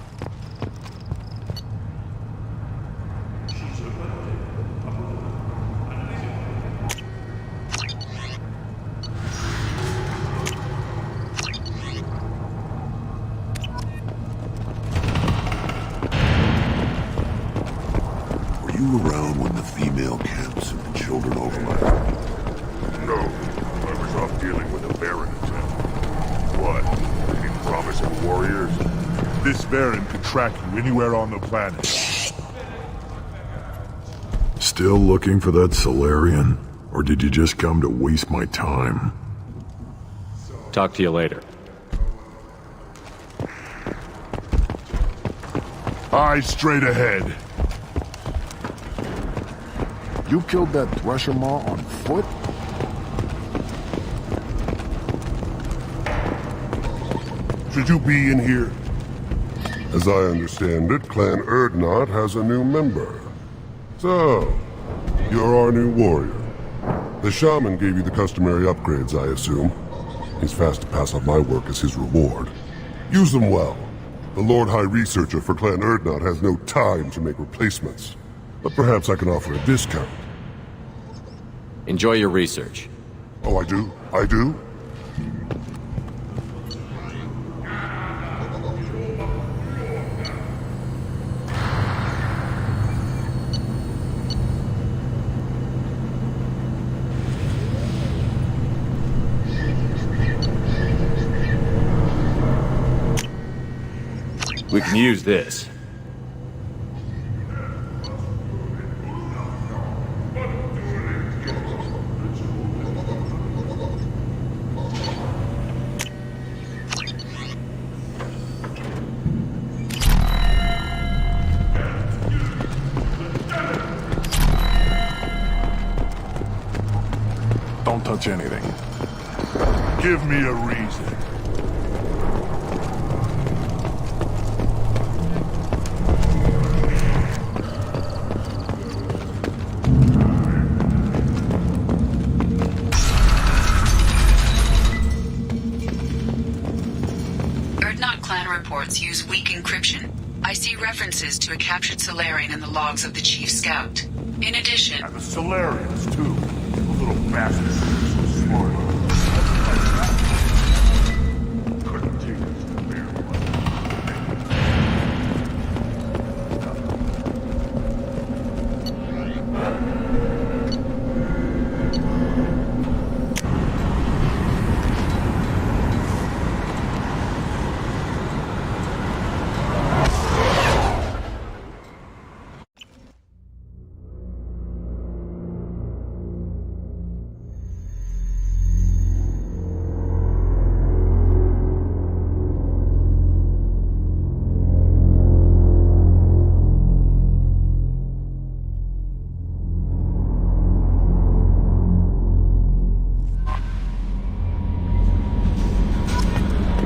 Were you around when the female camps and the children overlapped? No, I was off dealing with a Baron attack. What? Any promising warriors? This Baron could track you anywhere on the planet. Still looking for that Solarian? Or did you just come to waste my time? Talk to you later. Eyes straight ahead. You killed that Thresher Maw on foot? Should you be in here? As I understand it, Clan Erdnot has a new member. So, you're our new warrior. The shaman gave you the customary upgrades, I assume. He's fast to pass on my work as his reward. Use them well. The Lord High Researcher for Clan Erdnot has no time to make replacements. But perhaps I can offer a discount. Enjoy your research. Oh, I do? I do? We can use this. Don't touch anything. Give me a reason. Erdnot clan reports use weak encryption. I see references to a captured Solarian in the logs of the Chief Scout. In addition... And the Solarians, too. The little bastards are so smart. Couldn't take it to the bear.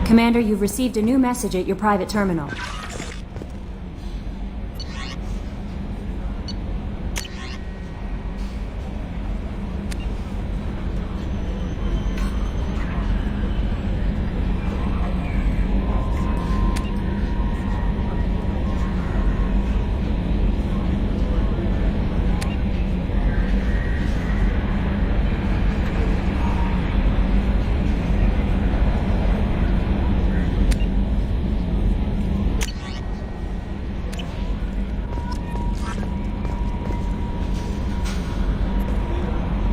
Commander, you've received a new message at your private terminal.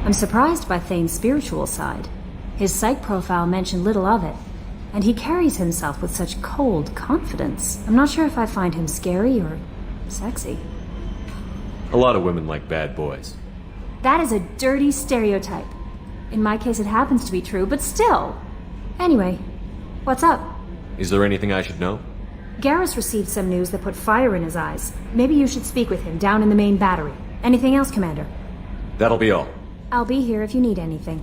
I'm surprised by Thane's spiritual side. His psych profile mentioned little of it, and he carries himself with such cold confidence. I'm not sure if I find him scary or sexy. A lot of women like bad boys. That is a dirty stereotype. In my case, it happens to be true, but still. Anyway, what's up? Is there anything I should know? Garrus received some news that put fire in his eyes. Maybe you should speak with him down in the main battery. Anything else, Commander? That'll be all. I'll be here if you need anything.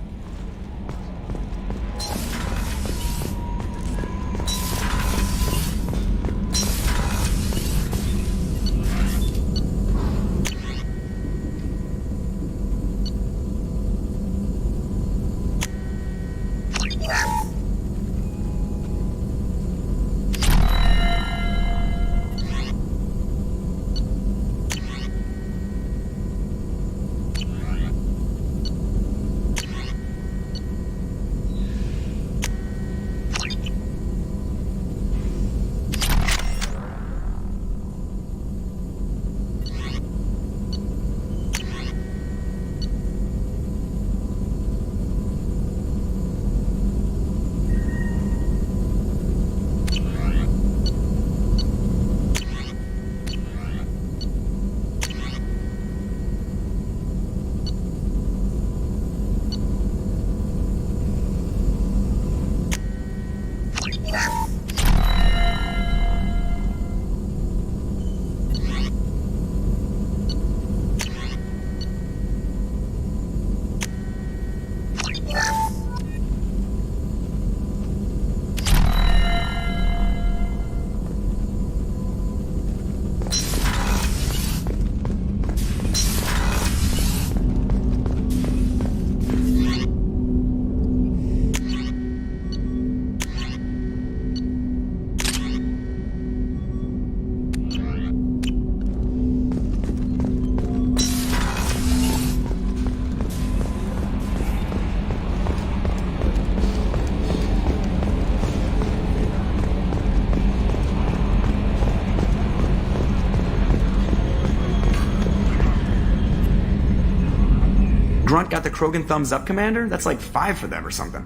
Grunt got the Krogan thumbs up, Commander? That's like 5 for them or something.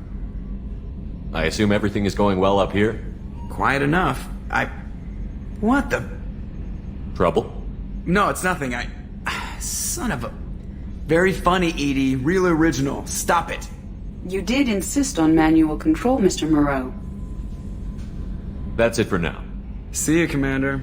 I assume everything is going well up here? Quiet enough. What the... Trouble? No, it's nothing. Son of a... Very funny, Edie. Real original. Stop it. You did insist on manual control, Mr. Moreau. That's it for now. See you, Commander.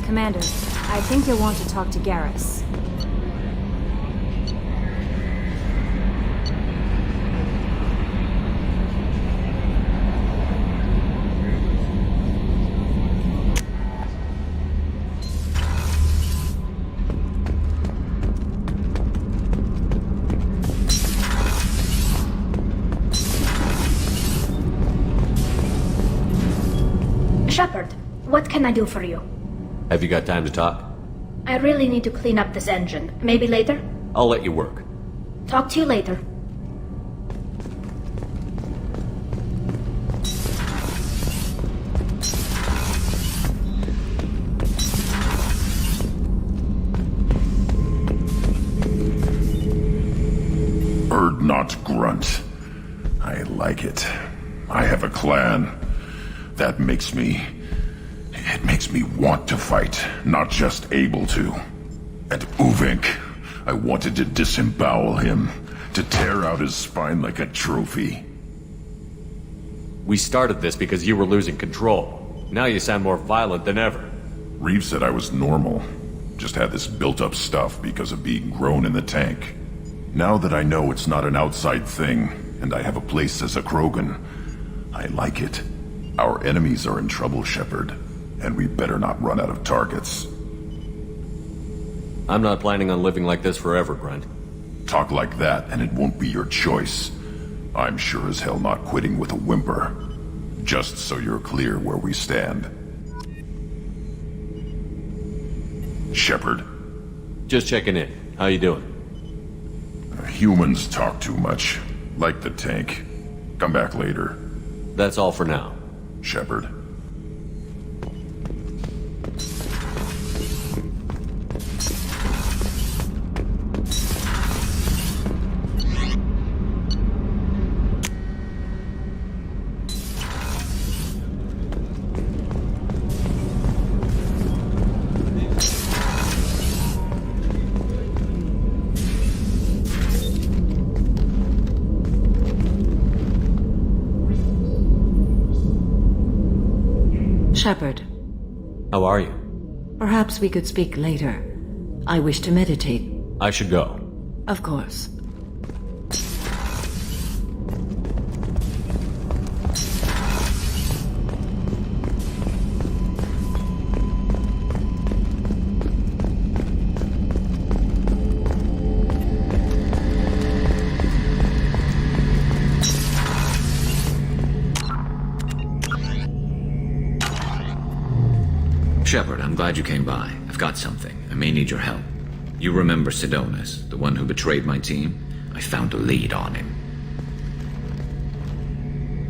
Commander, I think you'll want to talk to Garrus. Shepard, what can I do for you? Have you got time to talk? I really need to clean up this engine. Maybe later? I'll let you work. Talk to you later. Bird not grunt. I like it. I have a clan. That makes me... It makes me want to fight, not just able to. And Uvink, I wanted to disembowel him, to tear out his spine like a trophy. We started this because you were losing control. Now you sound more violent than ever. Reeve said I was normal. Just had this built-up stuff because of being grown in the tank. Now that I know it's not an outside thing, and I have a place as a Krogan, I like it. Our enemies are in trouble, Shepard. And we better not run out of targets. I'm not planning on living like this forever, Grunt. Talk like that, and it won't be your choice. I'm sure as hell not quitting with a whimper. Just so you're clear where we stand. Shepard. Just checking in. How you doing? Humans talk too much. Like the tank. Come back later. That's all for now. Shepard. Shepard. How are you? Perhaps we could speak later. I wish to meditate. I should go. Of course. Shepard, I'm glad you came by. I've got something. I may need your help. You remember Sidonis, the one who betrayed my team? I found a lead on him.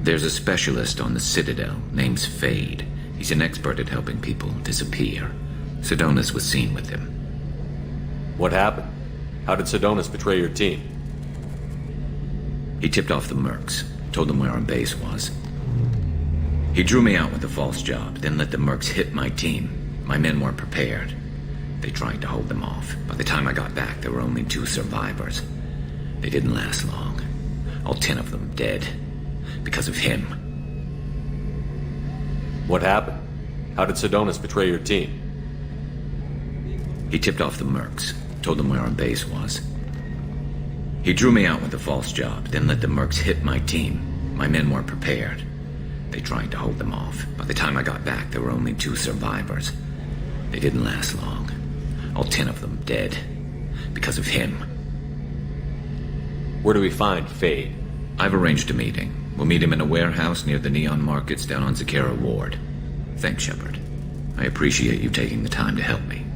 There's a specialist on the Citadel, name's Fade. He's an expert at helping people disappear. Sidonis was seen with him. What happened? How did Sidonis betray your team? He tipped off the mercs, told them where our base was. He drew me out with a false job, then let the mercs hit my team. My men weren't prepared. They tried to hold them off. By the time I got back, there were only 2 survivors. They didn't last long. All 10 of them dead. Because of him. What happened? How did Sidonis betray your team? He tipped off the mercs, told them where our base was. He drew me out with a false job, then let the mercs hit my team. My men weren't prepared. They tried to hold them off. By the time I got back, there were only 2 survivors. They didn't last long. All 10 of them dead. Because of him. Where do we find Fade? I've arranged a meeting. We'll meet him in a warehouse near the Neon Markets down on Zakera Ward. Thanks, Shepard. I appreciate you taking the time to help me.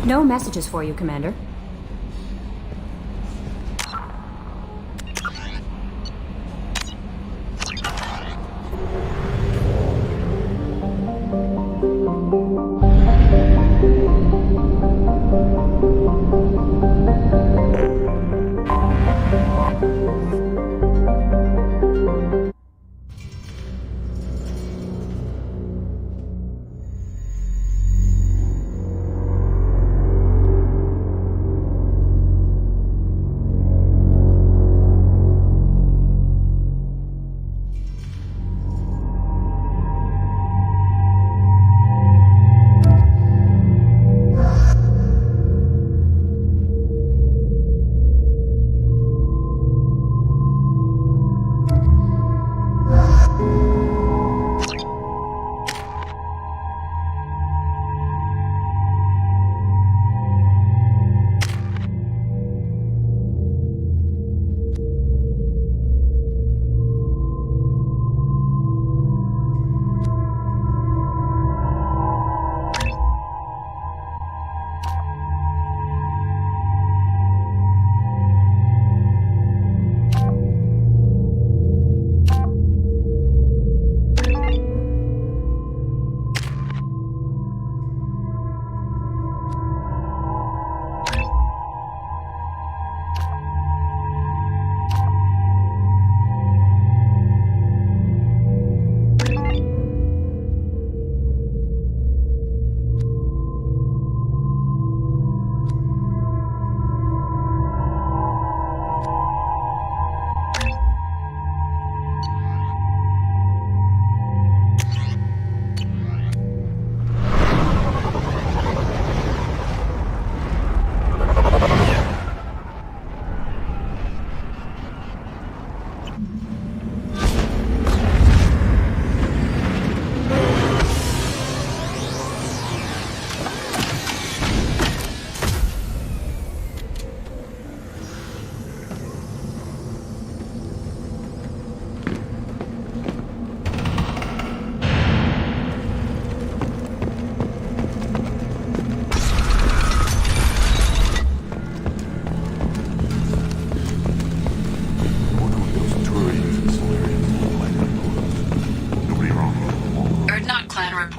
No messages for you, Commander.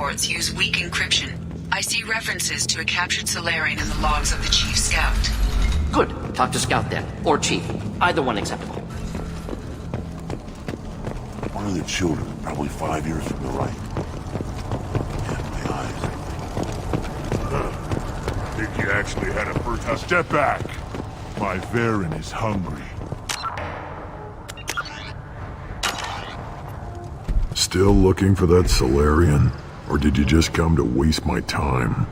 reports use weak encryption. I see references to a captured Solarian in the logs of the Chief Scout. Good. Talk to Scout then. Or Chief. Either one acceptable. One of the children, probably 5 years from the right. Yeah, my eyes. Think you actually had a first house. Step back! My Varen is hungry. Still looking for that Solarian? Or did you just come to waste my time?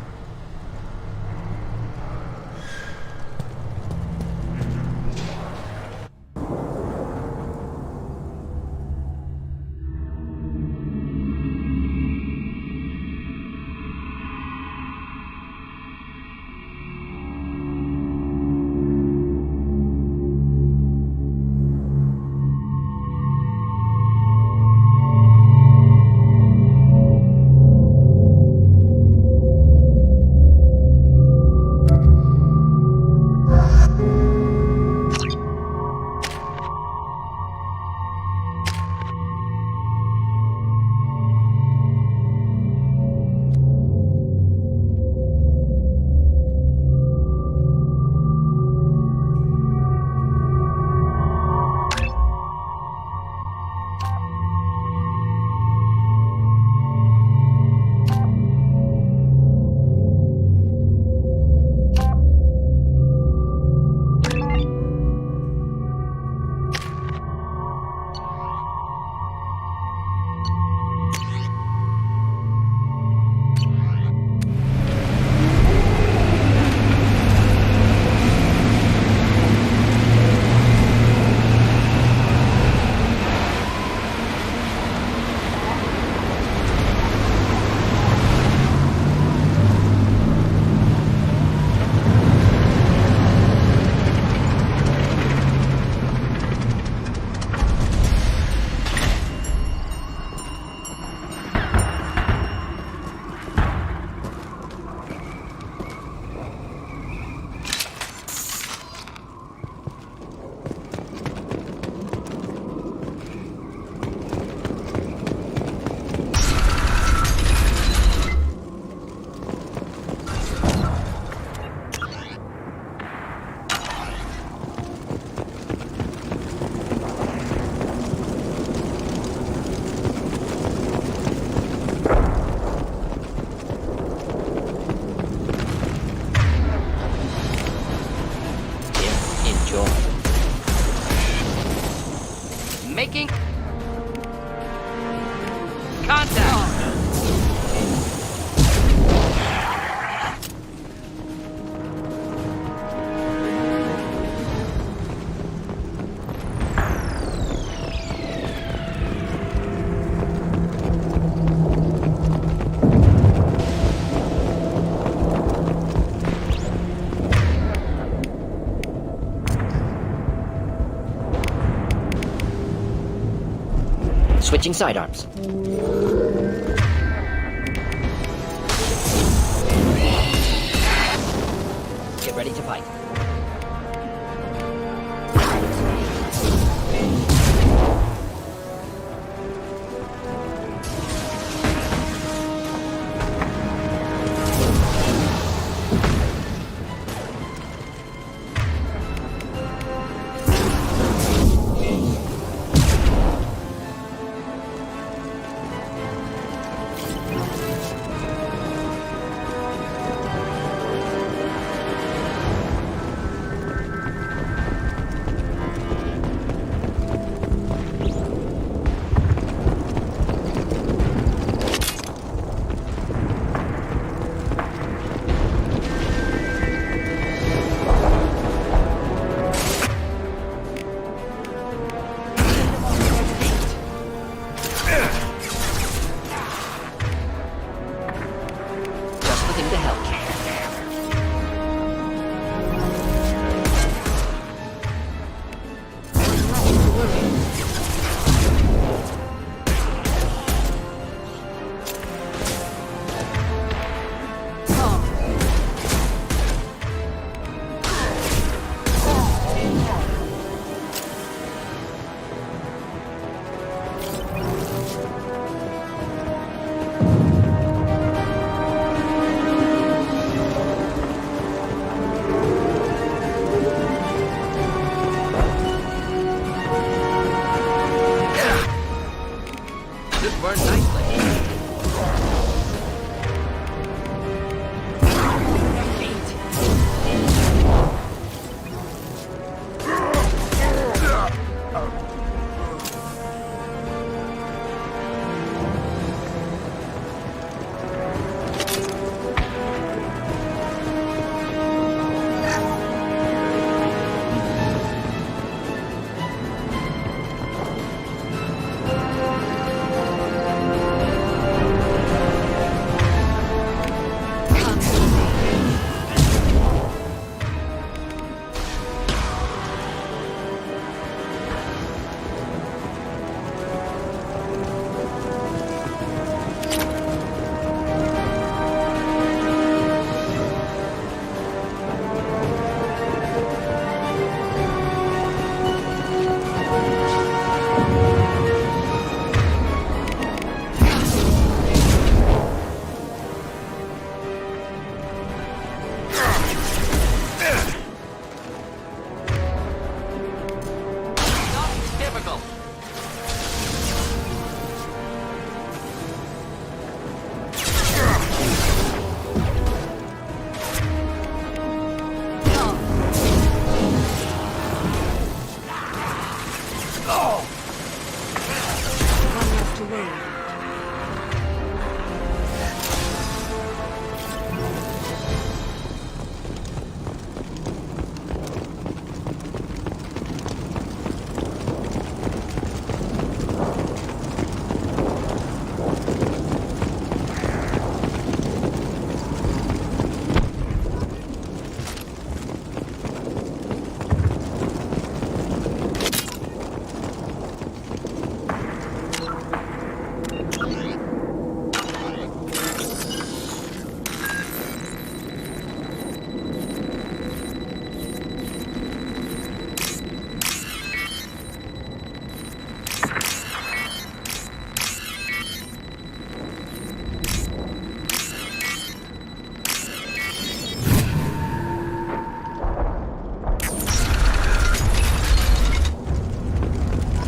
Making contact. Switching sidearms. Get ready to fight.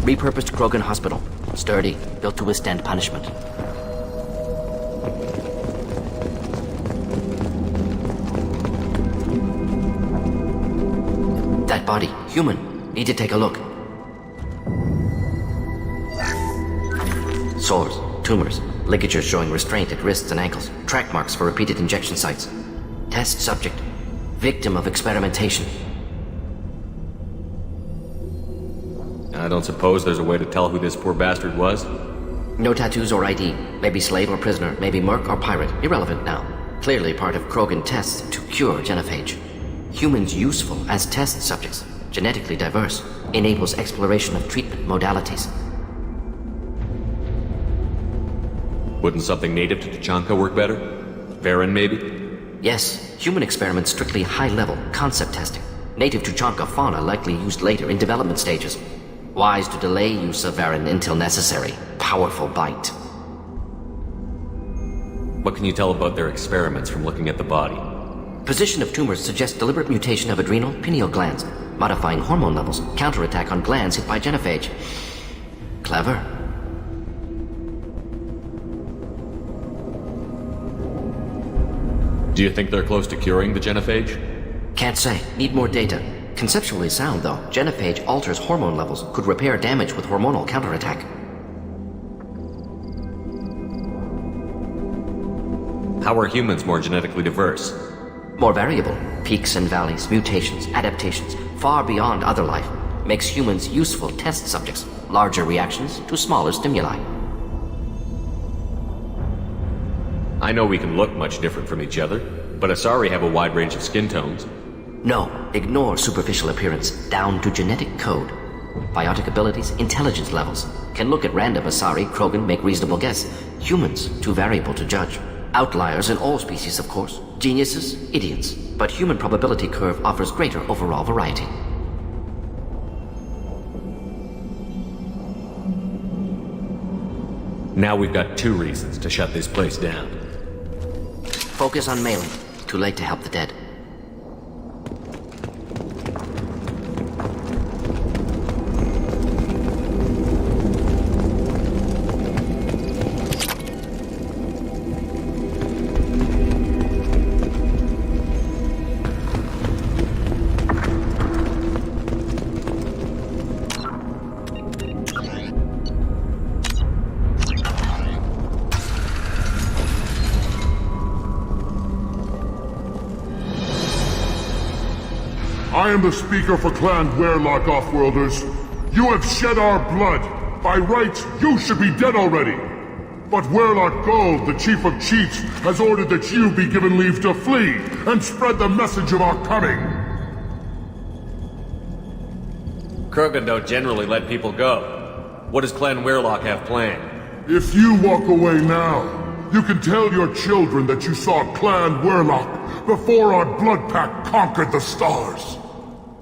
Repurposed Krogan Hospital. Sturdy, built to withstand punishment. That body, human. Need to take a look. sores, tumors, ligatures showing restraint at wrists and ankles, track marks for repeated injection sites. Test subject, victim of experimentation. I don't suppose there's a way to tell who this poor bastard was? No tattoos or ID. Maybe slave or prisoner, maybe merc or pirate. Irrelevant now. Clearly part of Krogan tests to cure genophage. Humans useful as test subjects, genetically diverse, enables exploration of treatment modalities. Wouldn't something native to Tuchanka work better? Varen, maybe? Yes, human experiments strictly high-level, concept testing. Native Tuchanka fauna likely used later in development stages. Wise to delay use of Varen until necessary. Powerful bite. What can you tell about their experiments from looking at the body? Position of tumors suggests deliberate mutation of adrenal, pineal glands, modifying hormone levels, counterattack on glands hit by genophage. Clever. Do you think they're close to curing the genophage? Can't say. Need more data. Conceptually sound, though. Genophage alters hormone levels, could repair damage with hormonal counterattack. How are humans more genetically diverse? More variable. Peaks and valleys, mutations, adaptations, far beyond other life. Makes humans useful test subjects. Larger reactions to smaller stimuli. I know we can look much different from each other, but Asari have a wide range of skin tones. No, ignore superficial appearance, down to genetic code. Biotic abilities, intelligence levels. Can look at random Asari, Krogan, make reasonable guess. Humans, too variable to judge. Outliers in all species, of course. Geniuses, idiots. But human probability curve offers greater overall variety. Now we've got 2 reasons to shut this place down. Focus on mailing. Too late to help the dead. I am the speaker for Clan Werlock, Offworlders. You have shed our blood. By rights, you should be dead already. But Werlock Gold, the Chief of Chiefs, has ordered that you be given leave to flee and spread the message of our coming. Krogan don't generally let people go. What does Clan Werlock have planned? If you walk away now, you can tell your children that you saw Clan Werlock before our blood pact conquered the stars.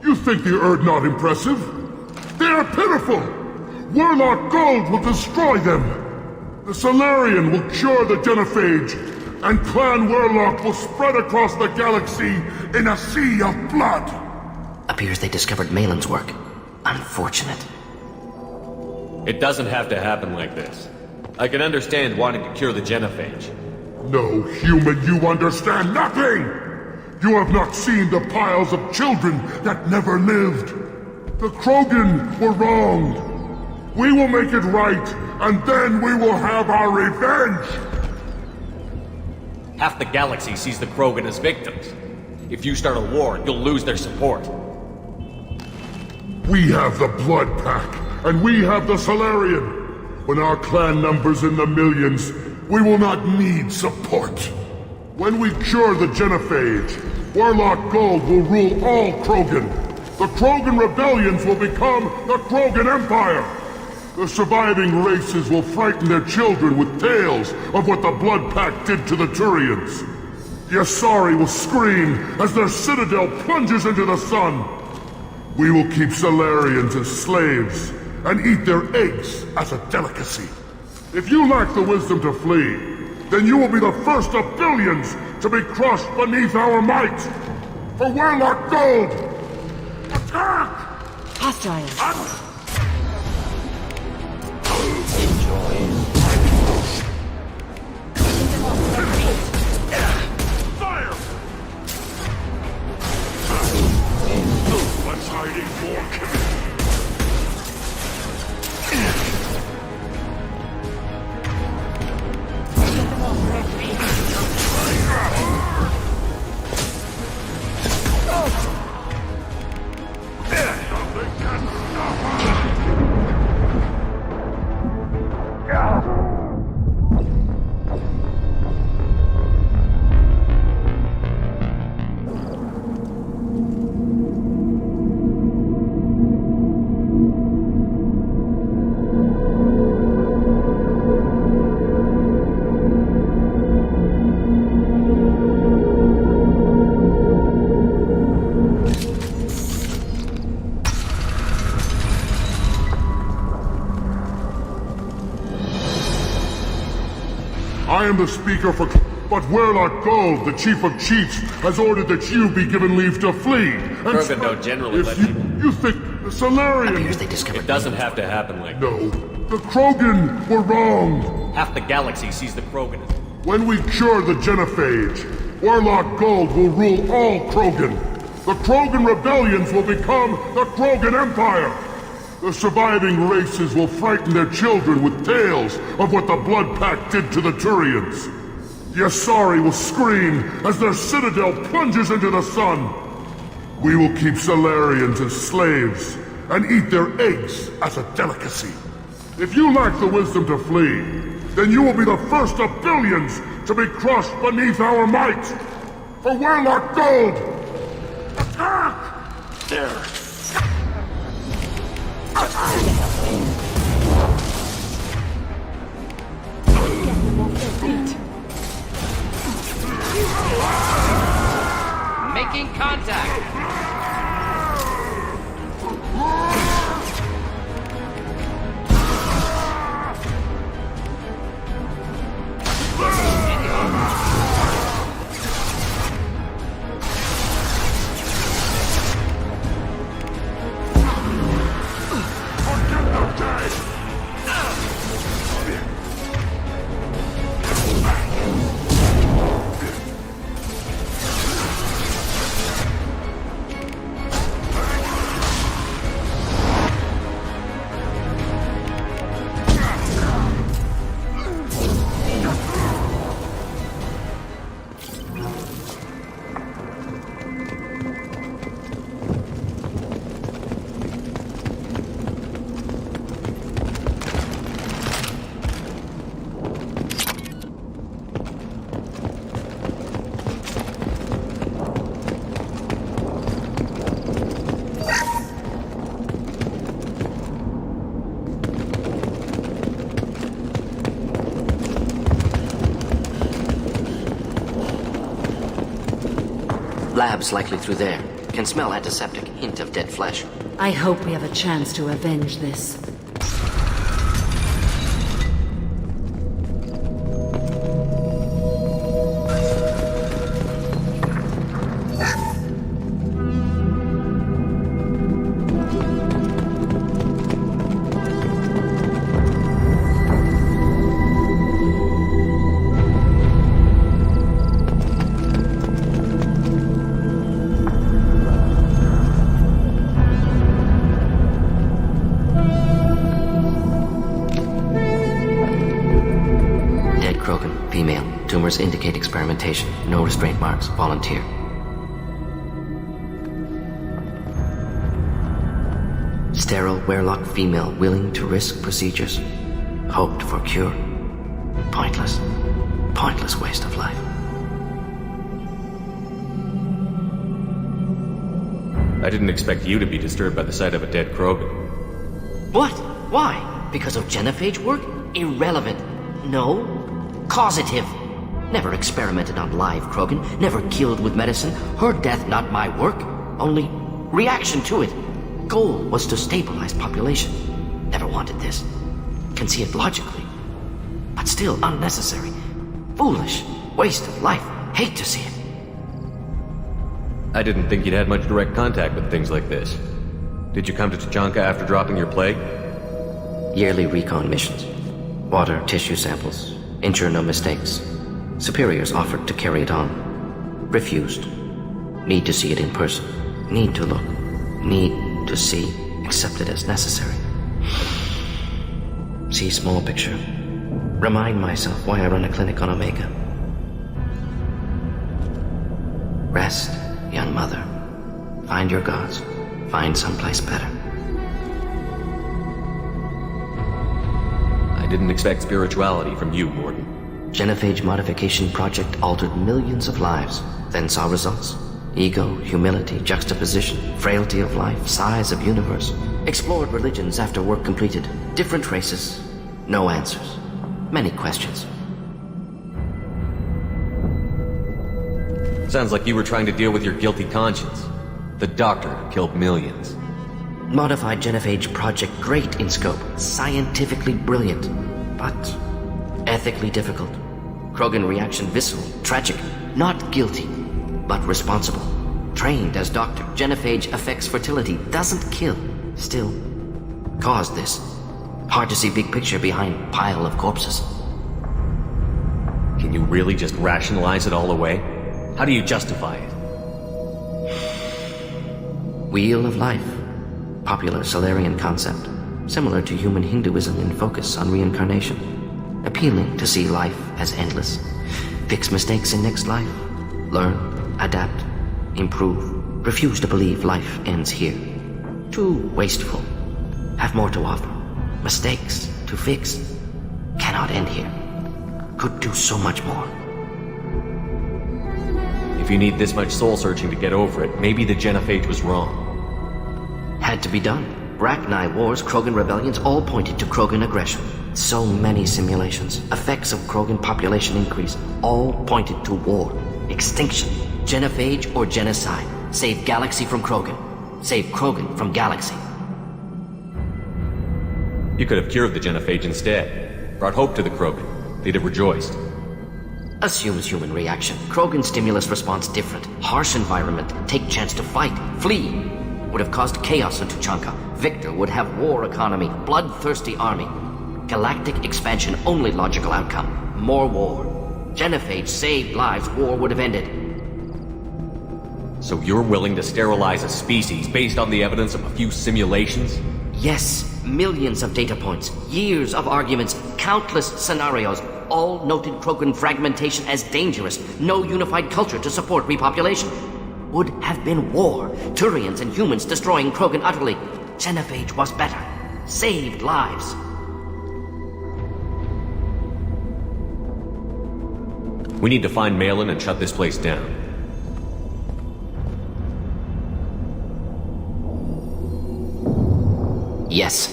You think the Erd not impressive? They are pitiful! Werlock Gold will destroy them! The Solarian will cure the genophage, and Clan Werlock will spread across the galaxy in a sea of blood! Appears they discovered Malin's work. Unfortunate. It doesn't have to happen like this. I can understand wanting to cure the genophage. No, human, you understand nothing! You have not seen the piles of children that never lived. The Krogan were wronged. We will make it right, and then we will have our revenge! Half the galaxy sees the Krogan as victims. If you start a war, you'll lose their support. We have the Blood Pack, and we have the Solarian. When our clan numbers in the millions, we will not need support. When we cure the genophage, Werlock Gold will rule all Krogan. The Krogan rebellions will become the Krogan Empire. The surviving races will frighten their children with tales of what the Blood Pact did to the Turians. The Asari will scream as their citadel plunges into the sun. We will keep Solarians as slaves and eat their eggs as a delicacy. If you lack the wisdom to flee, then you will be the first of billions to be crushed beneath our might! For Werlock Gold! Attack! Hostiles. Fire! What's hiding more? I am the speaker for... But Werlock Gold, the Chief of Chiefs, has ordered that you be given leave to flee. Krogan don't generally let people... You think the Solarian... It doesn't have to happen like No. The Krogan were wrong. Half the galaxy sees the Krogan. When we cure the Genophage, Werlock Gold will rule all Krogan. The Krogan rebellions will become the Krogan Empire. The surviving races will frighten their children with tales of what the Blood Pact did to the Turians. The Asari will scream as their citadel plunges into the sun. We will keep Solarians as slaves and eat their eggs as a delicacy. If you lack the wisdom to flee, then you will be the first of billions to be crushed beneath our might. For Werlock Gold! Attack! There. Making contact! Labs likely through there. Can smell antiseptic, hint of dead flesh. I hope we have a chance to avenge this. Tumors indicate experimentation. No restraint marks. Volunteer. Sterile Werlock female willing to risk procedures. Hoped for cure. Pointless. Pointless waste of life. I didn't expect you to be disturbed by the sight of a dead Krogan. What? Why? Because of Genophage work? Irrelevant. No. Causative. Never experimented on live Krogan, never killed with medicine. Her death, not my work. Only reaction to it. Goal was to stabilize population. Never wanted this. Can see it logically. But still unnecessary. Foolish. Waste of life. Hate to see it. I didn't think you'd had much direct contact with things like this. Did you come to Tajanka after dropping your plague? Yearly recon missions. Water, tissue samples. Ensure no mistakes. Superiors offered to carry it on. Refused. Need to see it in person. Need to look. Need to see. Accept it as necessary. See small picture. Remind myself why I run a clinic on Omega. Rest, young mother. Find your gods. Find someplace better. I didn't expect spirituality from you, Mordin. Genophage modification project altered millions of lives, then saw results. Ego, humility, juxtaposition, frailty of life, size of universe. Explored religions after work completed. Different races. No answers. Many questions. Sounds like you were trying to deal with your guilty conscience. The doctor who killed millions. Modified Genophage project great in scope. Scientifically brilliant. But ethically difficult. Krogan reaction visceral, tragic, not guilty, but responsible. Trained as doctor, genophage affects fertility, doesn't kill, still caused this. Hard to see big picture behind pile of corpses. Can you really just rationalize it all away? How do you justify it? Wheel of life. Popular Solarian concept. Similar to human Hinduism in focus on reincarnation. Appealing to see life as endless. Fix mistakes in next life. Learn, adapt, improve. Refuse to believe life ends here. Too wasteful. Have more to offer. Mistakes to fix. Cannot end here. Could do so much more. If you need this much soul-searching to get over it, maybe the genophage was wrong. Had to be done. Rachni wars, Krogan rebellions, all pointed to Krogan aggression. So many simulations, effects of Krogan population increase, all pointed to war, extinction, genophage or genocide. Save galaxy from Krogan. Save Krogan from galaxy. You could have cured the genophage instead. Brought hope to the Krogan. They'd have rejoiced. Assumes human reaction. Krogan stimulus response different. Harsh environment. Take chance to fight. Flee. Would have caused chaos in Tuchanka. Victor would have war economy. Bloodthirsty army. Galactic expansion only logical outcome. More war. Genophage saved lives. War would have ended. So you're willing to sterilize a species based on the evidence of a few simulations? Yes. Millions of data points. Years of arguments. Countless scenarios. All noted Krogan fragmentation as dangerous. No unified culture to support repopulation. Would have been war. Turians and humans destroying Krogan utterly. Genophage was better. Saved lives. We need to find Malin and shut this place down. Yes.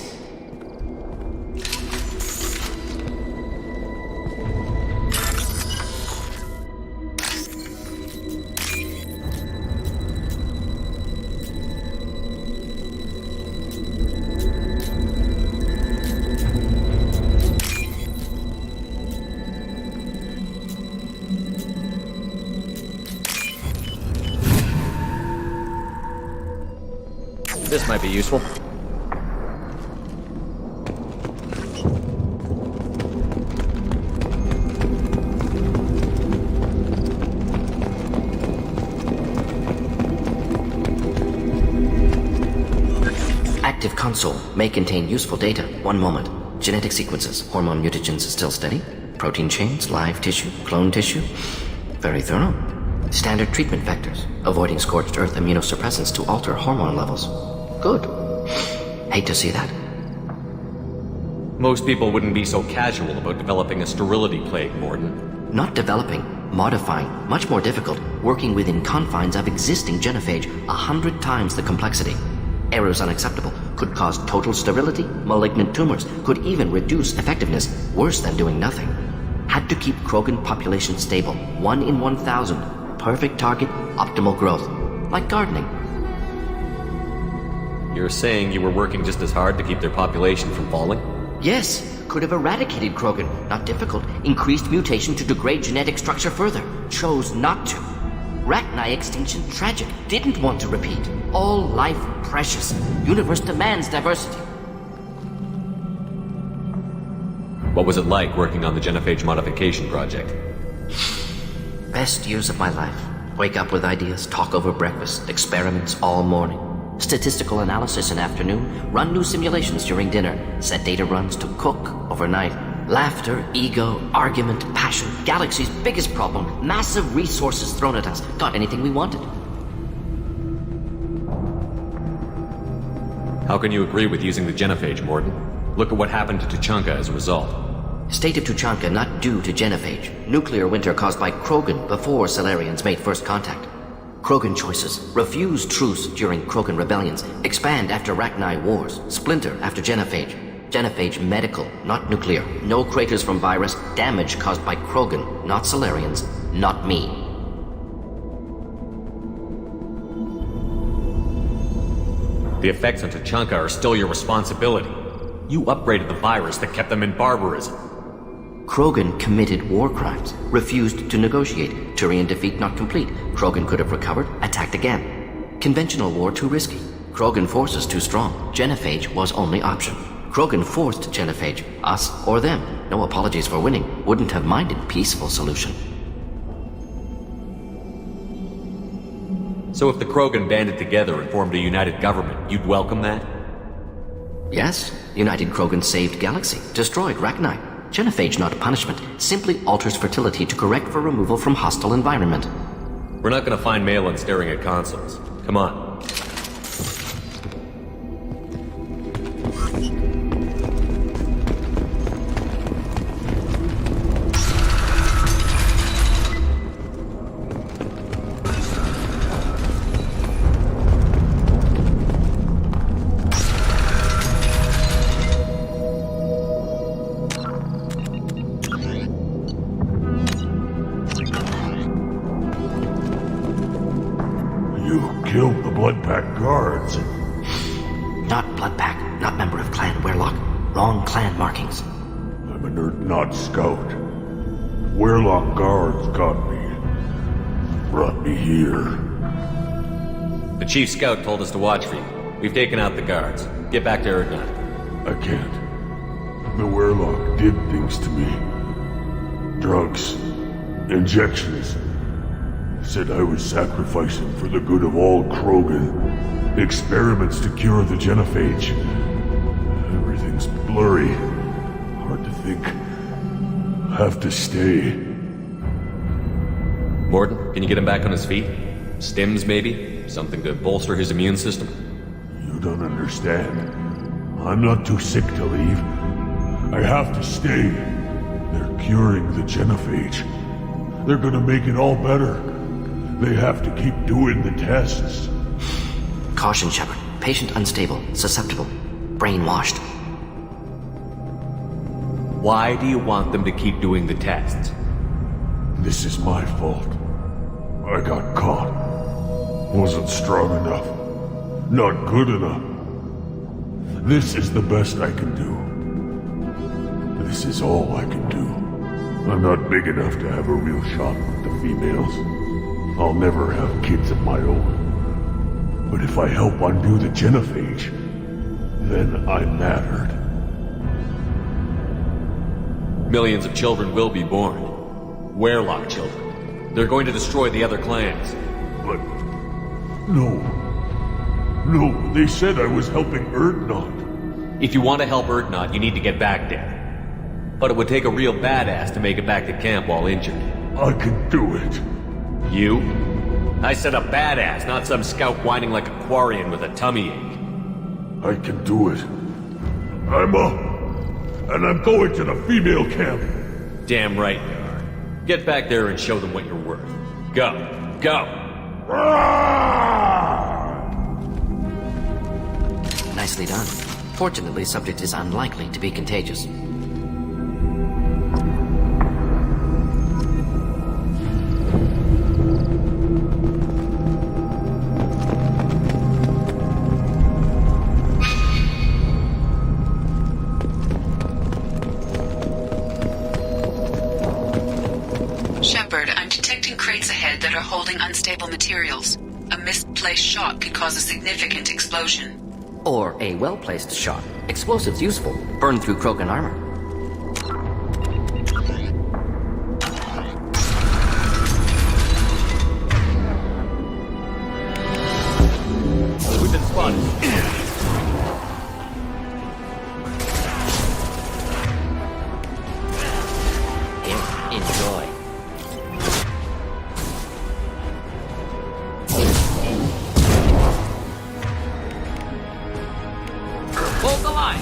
This might be useful. Active console may contain useful data. One moment. Genetic sequences. Hormone mutagens still steady. Protein chains, live tissue, clone tissue. Very thorough. Standard treatment vectors. Avoiding scorched earth immunosuppressants to alter hormone levels. Good. Hate to see that. Most people wouldn't be so casual about developing a sterility plague, Mordin. Not developing, modifying, much more difficult, working within confines of existing genophage, 100 times the complexity. Errors unacceptable, could cause total sterility, malignant tumors, could even reduce effectiveness, worse than doing nothing. Had to keep Krogan population stable, 1 in 1,000, perfect target, optimal growth, like gardening. You're saying you were working just as hard to keep their population from falling? Yes, could have eradicated Krogan, not difficult, increased mutation to degrade genetic structure further, chose not to. Rachni extinction tragic, didn't want to repeat. All life precious, universe demands diversity. What was it like working on the genophage modification project? Best years of my life. Wake up with ideas, talk over breakfast, experiments all morning. Statistical analysis in afternoon, run new simulations during dinner, set data runs to cook overnight. Laughter, ego, argument, passion, galaxy's biggest problem, massive resources thrown at us. Got anything we wanted. How can you agree with using the genophage, Mordin? Look at what happened to Tuchanka as a result. State of Tuchanka not due to genophage. Nuclear winter caused by Krogan before Solarians made first contact. Krogan choices. Refuse truce during Krogan rebellions. Expand after Rachni wars. Splinter after genophage. Genophage medical, not nuclear. No craters from virus. Damage caused by Krogan, not Solarians, not me. The effects on Tuchanka are still your responsibility. You upgraded the virus that kept them in barbarism. Krogan committed war crimes, refused to negotiate. Turian defeat not complete. Krogan could have recovered, attacked again. Conventional war too risky. Krogan forces too strong. Genophage was only option. Krogan forced Genophage, us or them. No apologies for winning. Wouldn't have minded peaceful solution. So if the Krogan banded together and formed a united government, you'd welcome that? Yes, United Krogan saved Galaxy, destroyed Rachni. Genophage not punishment, simply alters fertility to correct for removal from hostile environment. We're not gonna find Malin staring at consoles. Come on. Killed the Blood Pack guards. Not Blood Pack, not member of Clan Werlock. Wrong clan markings. I'm an Urdnot scout. Werlock guards got me. Brought me here. The chief scout told us to watch for you. We've taken out the guards. Get back to Urdnot. I can't. The Werlock did things to me. Drugs. Injections. Said I was sacrificing for the good of all Krogan. Experiments to cure the genophage. Everything's blurry. Hard to think. Have to stay. Mordin, can you get him back on his feet? Stims, maybe? Something to bolster his immune system? You don't understand. I'm not too sick to leave. I have to stay. They're curing the genophage. They're gonna make it all better. They have to keep doing the tests. Caution, Shepard. Patient unstable, susceptible, brainwashed. Why do you want them to keep doing the tests? This is my fault. I got caught. Wasn't strong enough. Not good enough. This is the best I can do. This is all I can do. I'm not big enough to have a real shot with the females. I'll never have kids of my own. But if I help undo the genophage, then I'm mattered. Millions of children will be born. Werlock children. They're going to destroy the other clans. But... No. No, they said I was helping Urdnot. If you want to help Urdnot, you need to get back there. But it would take a real badass to make it back to camp while injured. I can do it. You? I said a badass, not some scout whining like a Quarian with a tummy ache. I can do it. I'm up. And I'm going to the female camp. Damn right you are. Get back there and show them what you're worth. Go. Go! Nicely done. Fortunately, subject is unlikely to be contagious. Shepard, I'm detecting crates ahead that are holding unstable materials. A misplaced shot could cause a significant explosion. Or a well-placed shot. Explosives useful. Burn through Krogan armor. We've been spotted. Enjoy. Hold the line!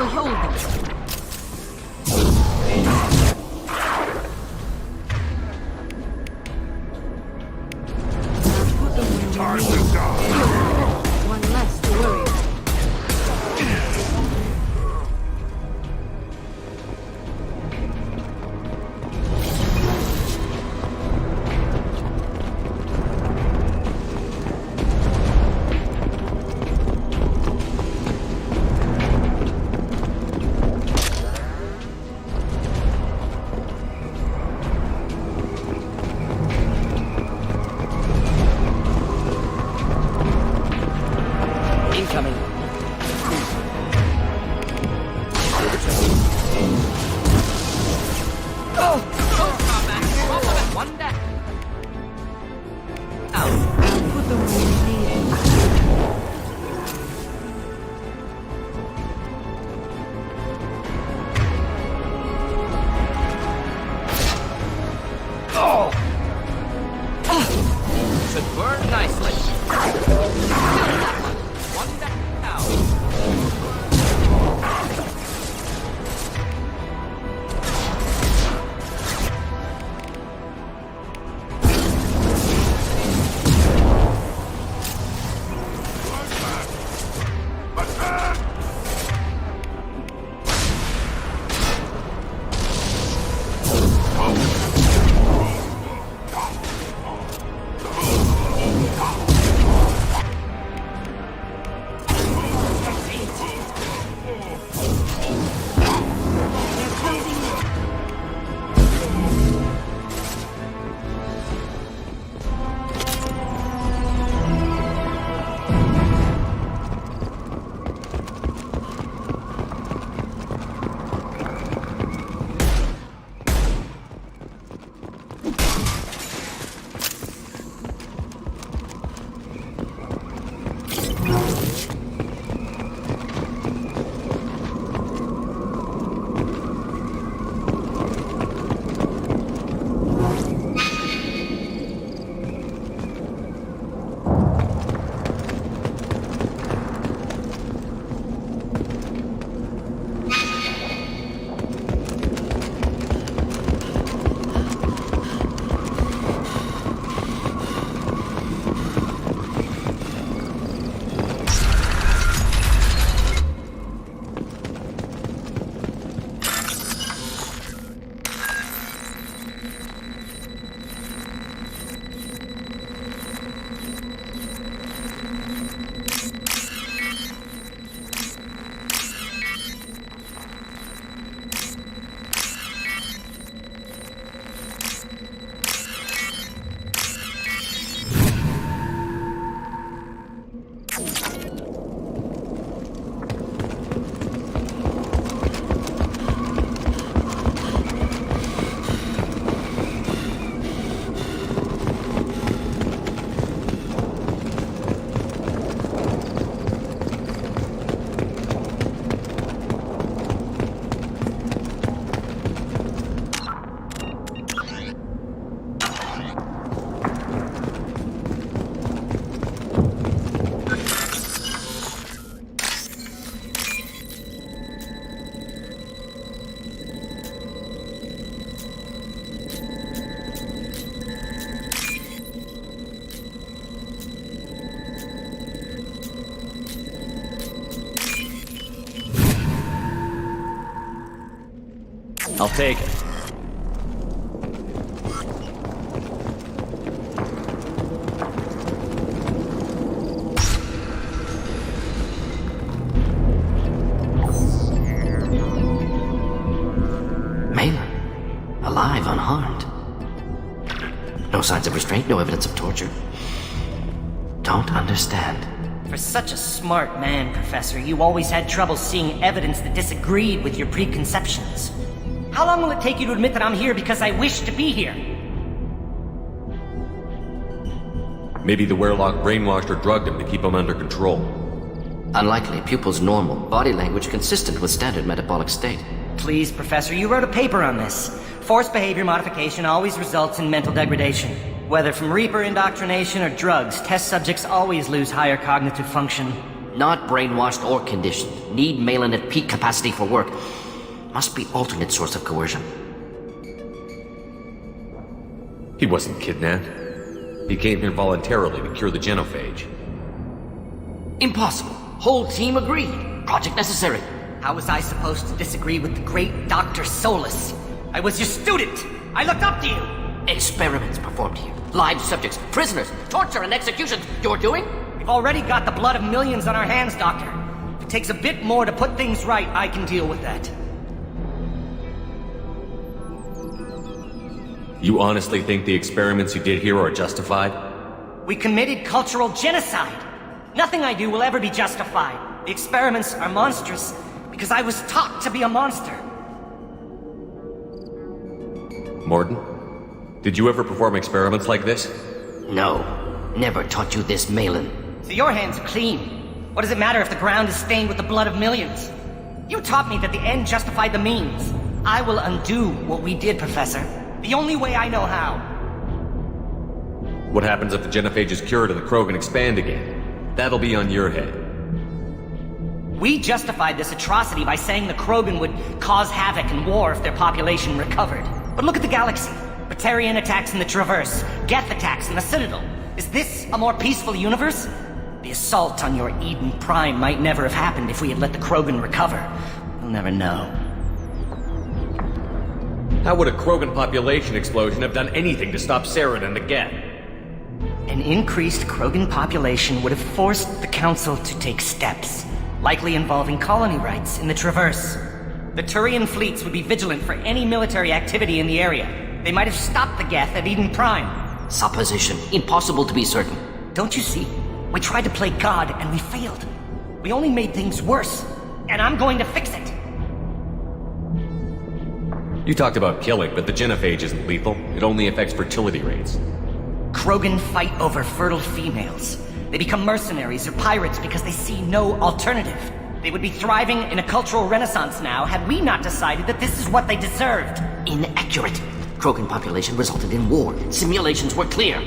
hold them. Time to die. One less to worry about. Incoming. One down. I'll put them where you need them. Oh! Should burn nicely. One down. I'll take it. Malin, alive, unharmed. No signs of restraint, no evidence of torture. Don't understand. For such a smart man, Professor, you always had trouble seeing evidence that disagreed with your preconceptions. How long will it take you to admit that I'm here because I wish to be here? Maybe the Werelock brainwashed or drugged him to keep him under control. Unlikely. Pupil's normal. Body language consistent with standard metabolic state. Please, Professor, you wrote a paper on this. Forced behavior modification always results in mental degradation. Whether from Reaper indoctrination or drugs, test subjects always lose higher cognitive function. Not brainwashed or conditioned. Need Malin at peak capacity for work. Must be alternate source of coercion. He wasn't kidnapped. He came here voluntarily to cure the genophage. Impossible. Whole team agreed. Project necessary. How was I supposed to disagree with the great Dr. Solus? I was your student! I looked up to you! Experiments performed here. Live subjects, prisoners, torture and executions. You're doing? We've already got the blood of millions on our hands, Doctor. If it takes a bit more to put things right, I can deal with that. You honestly think the experiments you did here are justified? We committed cultural genocide. Nothing I do will ever be justified. The experiments are monstrous because I was taught to be a monster. Mordin, did you ever perform experiments like this? No. Never taught you this, Malin. So your hands are clean. What does it matter if the ground is stained with the blood of millions? You taught me that the end justified the means. I will undo what we did, Professor. The only way I know how. What happens if the genophage is cured and the Krogan expand again? That'll be on your head. We justified this atrocity by saying the Krogan would cause havoc and war if their population recovered. But look at the galaxy. Batarian attacks in the Traverse, Geth attacks in the Citadel. Is this a more peaceful universe? The assault on your Eden Prime might never have happened if we had let the Krogan recover. We'll never know. How would a Krogan population explosion have done anything to stop Saren and the Geth? An increased Krogan population would have forced the Council to take steps, likely involving colony rights in the Traverse. The Turian fleets would be vigilant for any military activity in the area. They might have stopped the Geth at Eden Prime. Supposition. Impossible to be certain. Don't you see? We tried to play God and we failed. We only made things worse. And I'm going to fix it. You talked about killing, but the genophage isn't lethal. It only affects fertility rates. Krogan fight over fertile females. They become mercenaries or pirates because they see no alternative. They would be thriving in a cultural renaissance now had we not decided that this is what they deserved. Inaccurate. Krogan population resulted in war. Simulations were clear.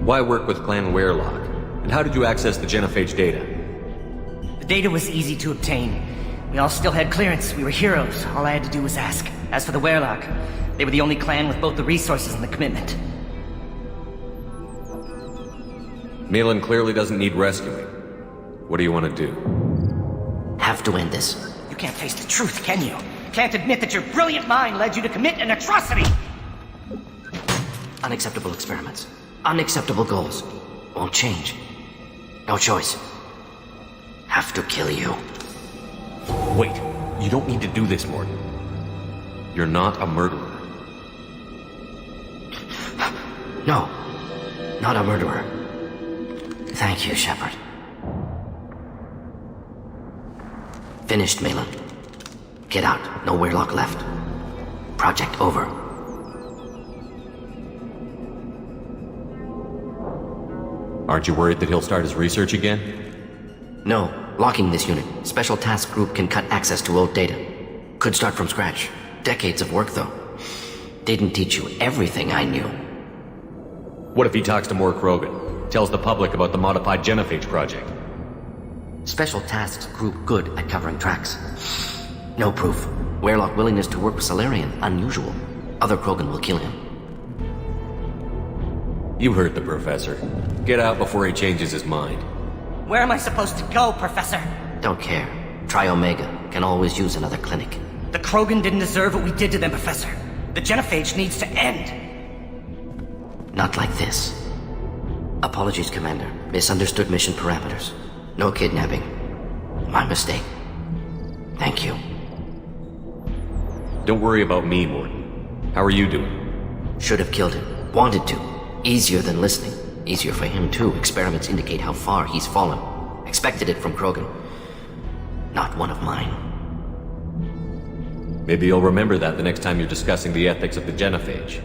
Why work with Clan Werelock? And how did you access the genophage data? The data was easy to obtain. We all still had clearance. We were heroes. All I had to do was ask. As for the Werelock, they were the only clan with both the resources and the commitment. Malin clearly doesn't need rescuing. What do you want to do? Have to end this. You can't face the truth, can you? Can't admit that your brilliant mind led you to commit an atrocity! Unacceptable experiments. Unacceptable goals. Won't change. No choice. Have to kill you. Wait, you don't need to do this, Mordin. You're not a murderer. No. Not a murderer. Thank you, Shepard. Finished, Malin. Get out. No Werelock left. Project over. Aren't you worried that he'll start his research again? No. Locking this unit. Special task group can cut access to old data. Could start from scratch. Decades of work, though. Didn't teach you everything I knew. What if he talks to more Krogan? Tells the public about the modified genophage project? Special tasks group good at covering tracks. No proof. Werelock willingness to work with Salarian, unusual. Other Krogan will kill him. You heard the Professor. Get out before he changes his mind. Where am I supposed to go, Professor? Don't care. Try Omega. Can always use another clinic. The Krogan didn't deserve what we did to them, Professor. The genophage needs to end. Not like this. Apologies, Commander. Misunderstood mission parameters. No kidnapping. My mistake. Thank you. Don't worry about me, Mordin. How are you doing? Should have killed him. Wanted to. Easier than listening. Easier for him, too. Experiments indicate how far he's fallen. Expected it from Krogan. Not one of mine. Maybe you'll remember that the next time you're discussing the ethics of the genophage.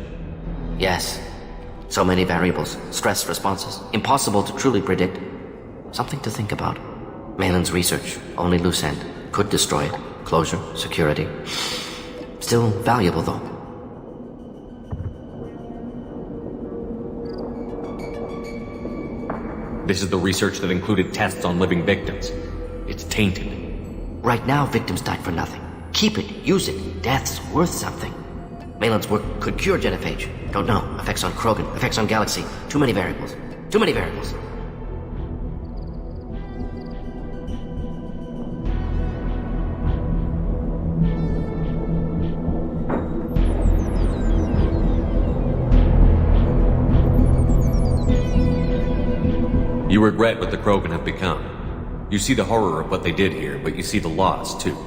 Yes. So many variables. Stress responses. Impossible to truly predict. Something to think about. Malin's research. Only loose end. Could destroy it. Closure. Security. Still valuable, though. This is the research that included tests on living victims. It's tainted. Right now, victims died for nothing. Keep it, use it. Death's worth something. Malin's work could cure genophage. Don't know. Effects on Krogan, effects on Galaxy. Too many variables. Too many variables. You regret what the Krogan have become. You see the horror of what they did here, but you see the loss, too.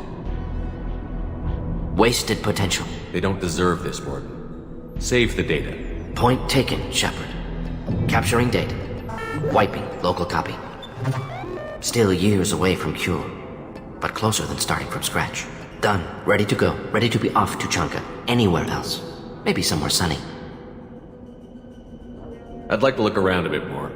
Wasted potential. They don't deserve this, Mordin. Save the data. Point taken, Shepard. Capturing data. Wiping local copy. Still years away from cure, but closer than starting from scratch. Done. Ready to go. Ready to be off to Chanka. Anywhere else. Maybe somewhere sunny. I'd like to look around a bit more.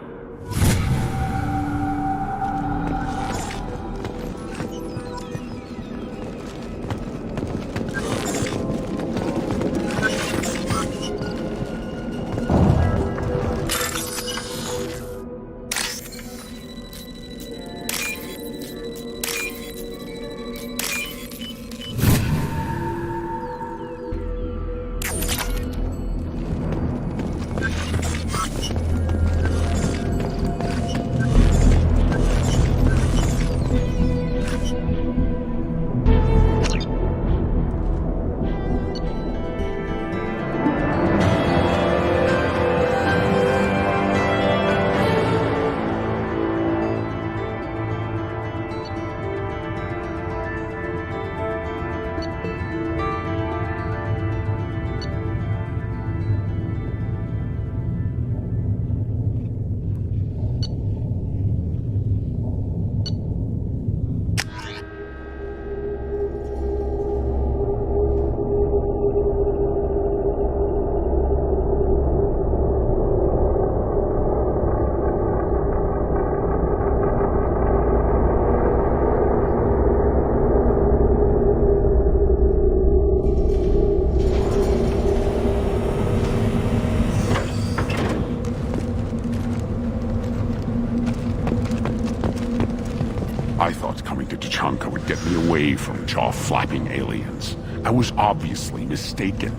I thought coming to Tachanka would get me away from jaw-flapping aliens. I was obviously mistaken.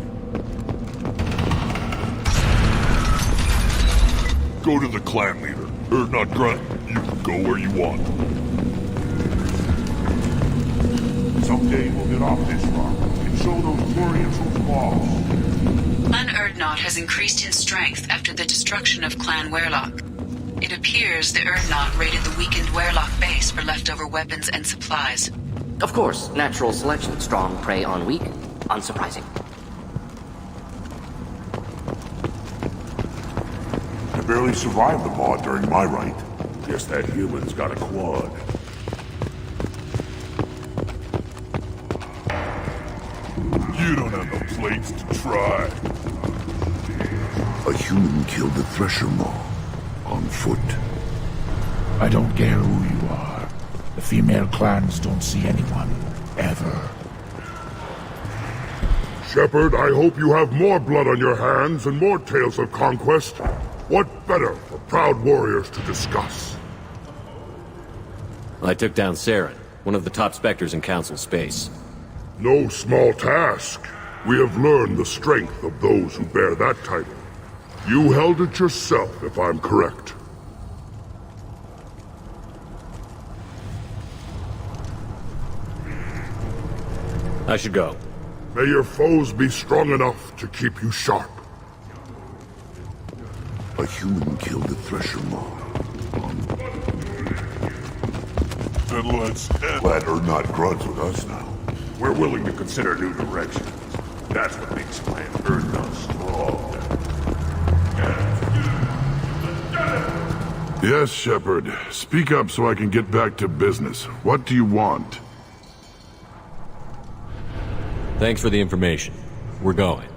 Go to the clan leader. Not Grunt. You can go where you want. Someday we'll get off this rock and show those Glorians who's boss. Clan Urdnot has increased in strength after the destruction of Clan Werlock. It appears the Urdnot raided the weakened Werlock base for leftover weapons and supplies. Of course, natural selection. Strong prey on weak. Unsurprising. I barely survived the Maw during my rite. Guess that human's got a quad. You don't have no plates to try. A human killed the Thresher Maw. On foot. I don't care who you are. The female clans don't see anyone. Ever. Shepard, I hope you have more blood on your hands and more tales of conquest. What better for proud warriors to discuss? I took down Saren, one of the top Spectres in Council space. No small task. We have learned the strength of those who bear that title. You held it yourself, if I'm correct. I should go. May your foes be strong enough to keep you sharp. A human killed the Thresher Maw. Then let's end. Glad Urdnot Grunt's with us now. We're willing to consider new directions. That's what makes Clan Urdnot strong. Yes, Shepard. Speak up so I can get back to business. What do you want? Thanks for the information. We're going.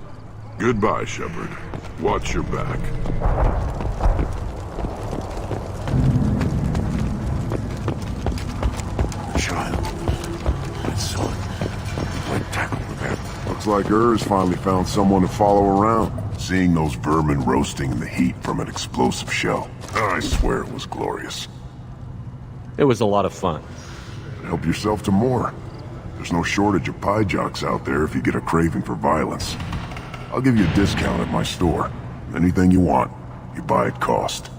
Goodbye, Shepard. Watch your back. Child. My son. What tackled the man? Looks like Ur's finally found someone to follow around. Seeing those vermin roasting in the heat from an explosive shell. I swear it was glorious. It was a lot of fun. Help yourself to more. There's no shortage of pie jocks out there if you get a craving for violence. I'll give you a discount at my store. Anything you want, you buy at cost.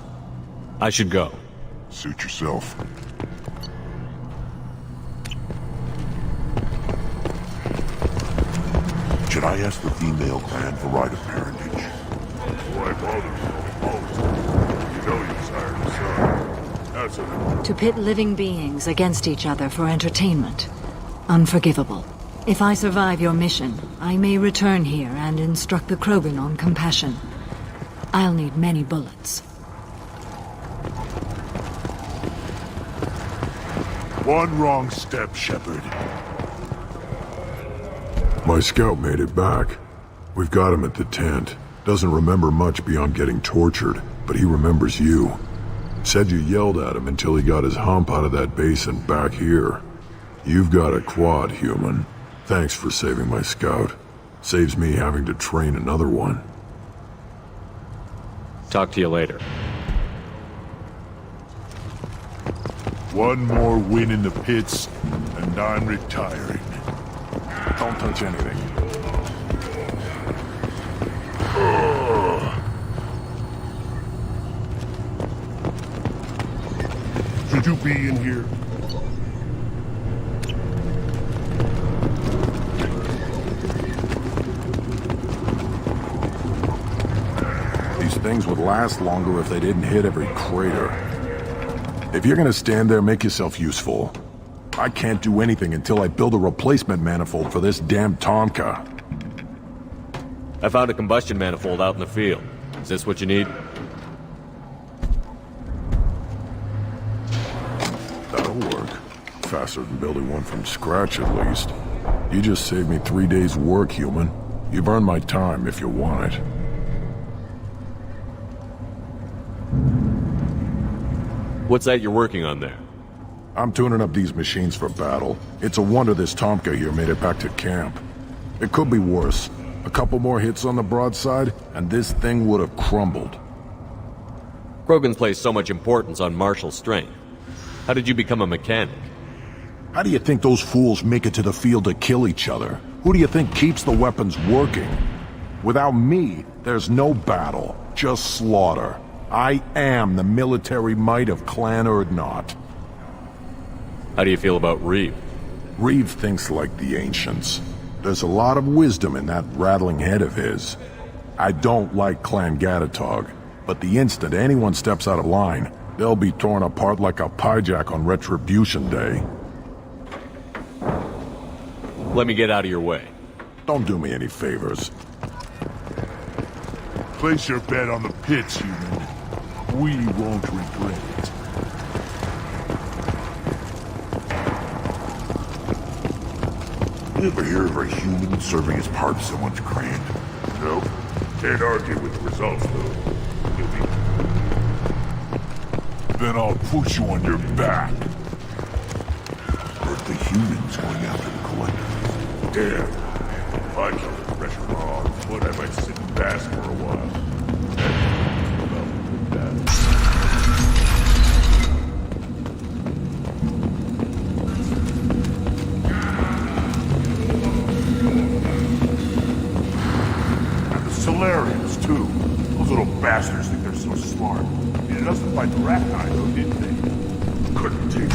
I should go. Suit yourself. Should I ask the female clan for right of parentage? Why bother? You know you sired a son. That's an To pit living beings against each other for entertainment. Unforgivable. If I survive your mission, I may return here and instruct the Krogan on compassion. I'll need many bullets. One wrong step, Shepard. My scout made it back. We've got him at the tent. Doesn't remember much beyond getting tortured, but he remembers you. Said you yelled at him until he got his hump out of that basin back here. You've got a quad, human. Thanks for saving my scout. Saves me having to train another one. Talk to you later. One more win in the pits, and I'm retiring. Don't touch anything. Should you be in here? These things would last longer if they didn't hit every crater. If you're gonna stand there, make yourself useful. I can't do anything until I build a replacement manifold for this damn Tonka. I found a combustion manifold out in the field. Is this what you need? That'll work. Faster than building one from scratch, at least. You just saved me 3 days' work, human. You've earned my time if you want it. What's that you're working on there? I'm tuning up these machines for battle. It's a wonder this Tomka here made it back to camp. It could be worse. A couple more hits on the broadside, and this thing would have crumbled. Krogan place so much importance on martial strength. How did you become a mechanic? How do you think those fools make it to the field to kill each other? Who do you think keeps the weapons working? Without me, there's no battle, just slaughter. I am the military might of Clan Urdnot. How do you feel about Reeve? Reeve thinks like the ancients. There's a lot of wisdom in that rattling head of his. I don't like Clan Gatatog, but the instant anyone steps out of line, they'll be torn apart like a piejack on Retribution Day. Let me get out of your way. Don't do me any favors. Place your bet on the pits, human. We won't regret it. You ever hear of a human serving as part of someone's grand? Nope. Can't argue with the results, though. Then I'll put you on your back. Heard the humans going after the collectors. Damn. If I keep the pressure on, but I might sit and bask for a while. Solarians, too. Those little bastards think they're so smart. Needed us to fight the rat guy, though, didn't they? Couldn't take it.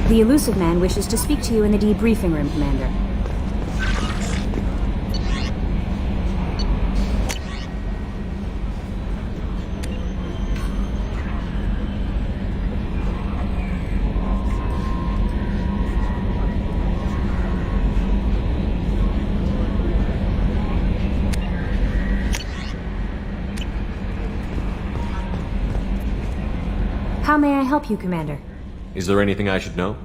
The elusive man wishes to speak to you in the debriefing room, Commander. help you, Commander? Is there anything I should know?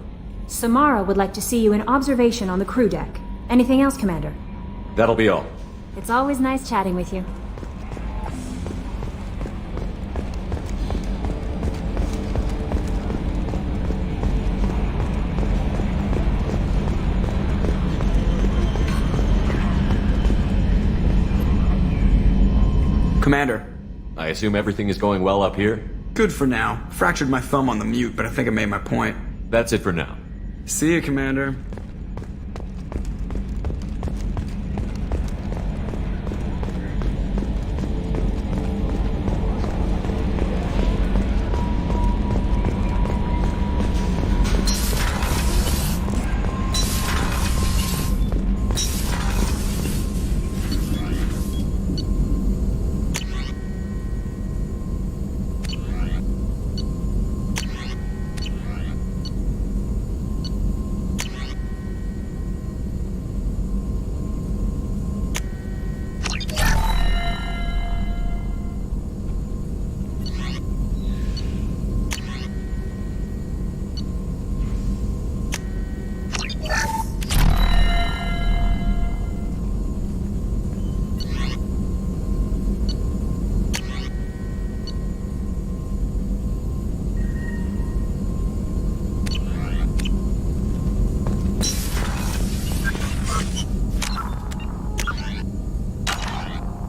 Samara would like to see you in observation on the crew deck. Anything else, Commander? That'll be all. It's always nice chatting with you. Commander. I assume everything is going well up here? Good for now. Fractured my thumb on the mute, but I think I made my point. That's it for now. See you, Commander.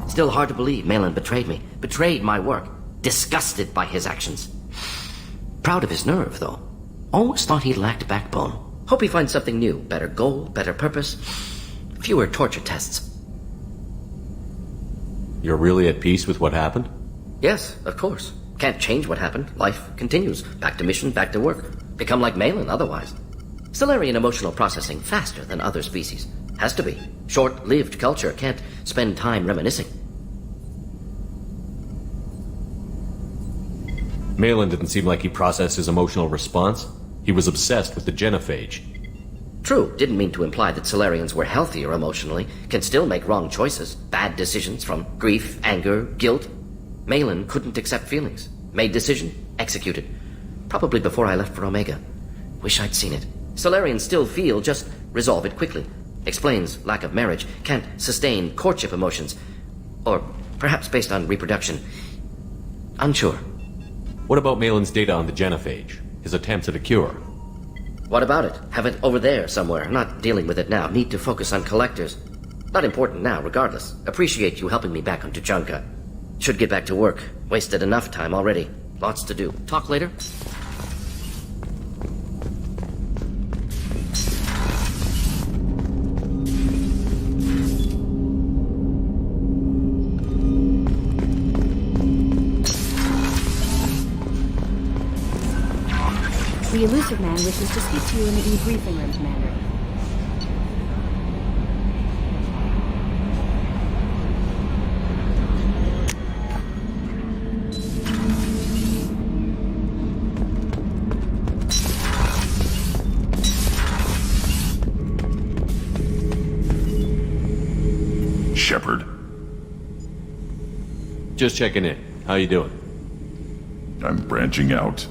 Still hard to believe Malin betrayed me. Betrayed my work. Disgusted by his actions. Proud of his nerve, though. Always thought he lacked backbone. Hope he finds something new. Better goal, better purpose. Fewer torture tests. You're really at peace with what happened? Yes, of course. Can't change what happened. Life continues. Back to mission, back to work. Become like Malin otherwise. Stellarian emotional processing faster than other species. Has to be. Short-lived culture can't spend time reminiscing. Malin didn't seem like he processed his emotional response. He was obsessed with the genophage. True, didn't mean to imply that Solarians were healthier emotionally, can still make wrong choices, bad decisions from grief, anger, guilt. Malin couldn't accept feelings. Made decision, executed. Probably before I left for Omega. Wish I'd seen it. Solarians still feel, just resolve it quickly. Explains lack of marriage, can't sustain courtship emotions. Or perhaps based on reproduction. Unsure. What about Malin's data on the genophage? His attempts at a cure? What about it? Have it over there somewhere. Not dealing with it now. Need to focus on collectors. Not important now, regardless. Appreciate you helping me back on Tuchanka. Should get back to work. Wasted enough time already. Lots to do. Talk later? The elusive man wishes to speak to you in the debriefing room, Commander. Shepard. Just checking in. How you doing? I'm branching out.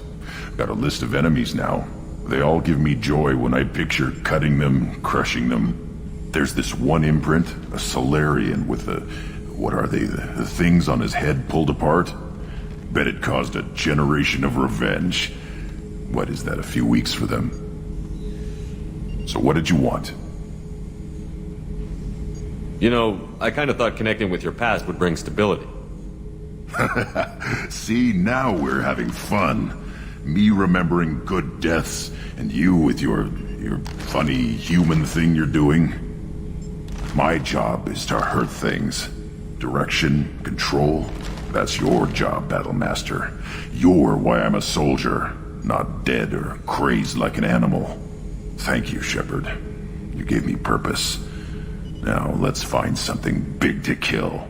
Got a list of enemies now. They all give me joy when I picture cutting them, crushing them. There's this one imprint, a Solarian with the... what are they? The things on his head pulled apart? Bet it caused a generation of revenge. What is that, a few weeks for them? So what did you want? You know, I kind of thought connecting with your past would bring stability. See, now we're having fun. Me remembering good deaths, and you with your funny human thing you're doing. My job is to hurt things. Direction, control, that's your job, Battlemaster. You're why I'm a soldier, not dead or crazed like an animal. Thank you, Shepard. You gave me purpose. Now let's find something big to kill.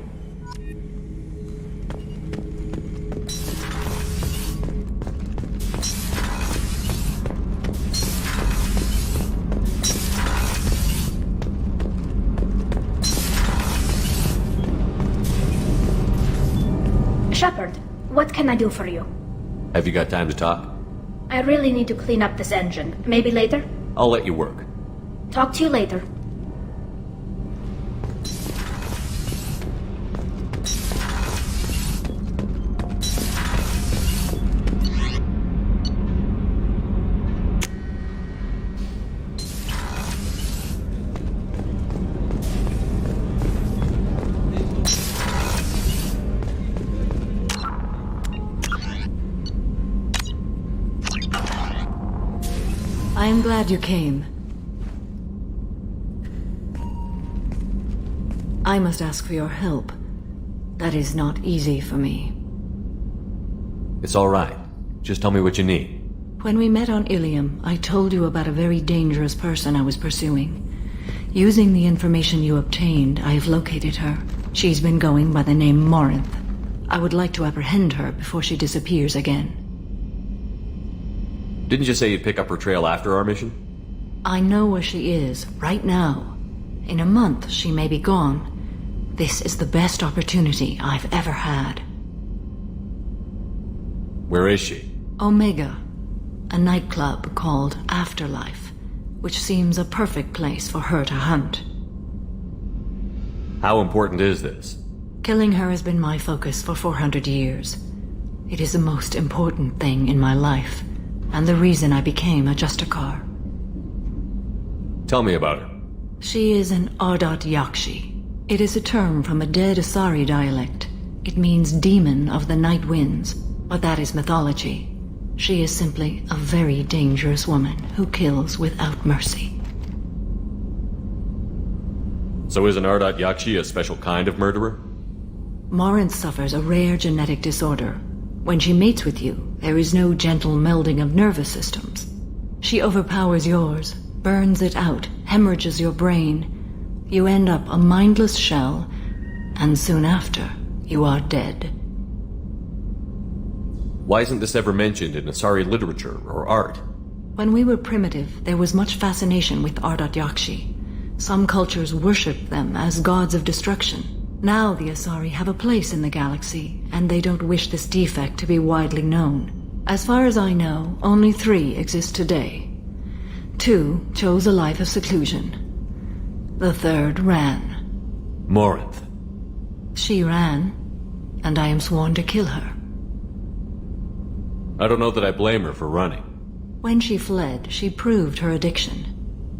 Shepard, what can I do for you? Have you got time to talk? I really need to clean up this engine. Maybe later? I'll let you work. Talk to you later. I am glad you came. I must ask for your help. That is not easy for me. It's all right. Just tell me what you need. When we met on Ilium, I told you about a very dangerous person I was pursuing. Using the information you obtained, I have located her. She's been going by the name Morinth. I would like to apprehend her before she disappears again. Didn't you say you'd pick up her trail after our mission? I know where she is, right now. In a month, she may be gone. This is the best opportunity I've ever had. Where is she? Omega, a nightclub called Afterlife, which seems a perfect place for her to hunt. How important is this? Killing her has been my focus for 400 years. It is the most important thing in my life, and the reason I became a Justicar. Tell me about her. She is an Ardat Yakshi. It is a term from a dead Asari dialect. It means demon of the night winds, but that is mythology. She is simply a very dangerous woman who kills without mercy. So is an Ardat Yakshi a special kind of murderer? Morinth suffers a rare genetic disorder. When she mates with you, there is no gentle melding of nervous systems. She overpowers yours, burns it out, hemorrhages your brain. You end up a mindless shell, and soon after, you are dead. Why isn't this ever mentioned in Asari literature or art? When we were primitive, there was much fascination with Ardat Yakshi. Some cultures worshipped them as gods of destruction. Now the Asari have a place in the galaxy, and they don't wish this defect to be widely known. As far as I know, only 3 exist today. 2 chose a life of seclusion. The 3rd ran. Morinth. She ran, and I am sworn to kill her. I don't know that I blame her for running. When she fled, she proved her addiction.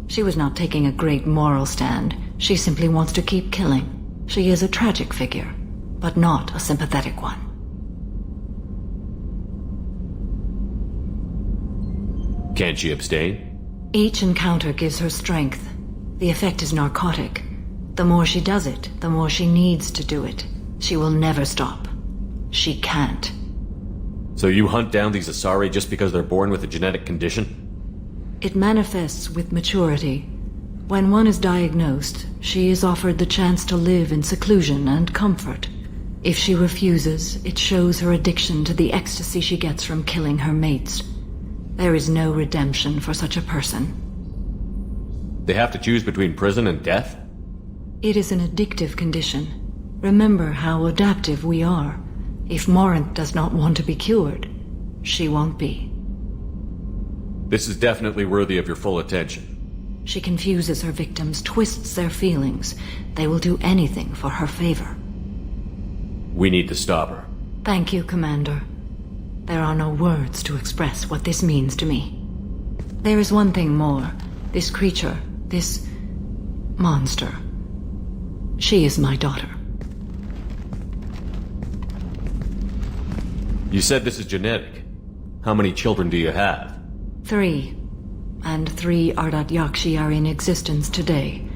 She was not taking a great moral stand. She simply wants to keep killing. She is a tragic figure, but not a sympathetic one. Can't she abstain? Each encounter gives her strength. The effect is narcotic. The more she does it, the more she needs to do it. She will never stop. She can't. So you hunt down these Asari just because they're born with a genetic condition? It manifests with maturity. When one is diagnosed, she is offered the chance to live in seclusion and comfort. If she refuses, it shows her addiction to the ecstasy she gets from killing her mates. There is no redemption for such a person. They have to choose between prison and death? It is an addictive condition. Remember how adaptive we are. If Morinth does not want to be cured, she won't be. This is definitely worthy of your full attention. She confuses her victims, twists their feelings. They will do anything for her favor. We need to stop her. Thank you, Commander. There are no words to express what this means to me. There is one thing more. This creature, this monster. She is my daughter. You said this is genetic. How many children do you have? 3. And 3 Ardat Yakshi are in existence today.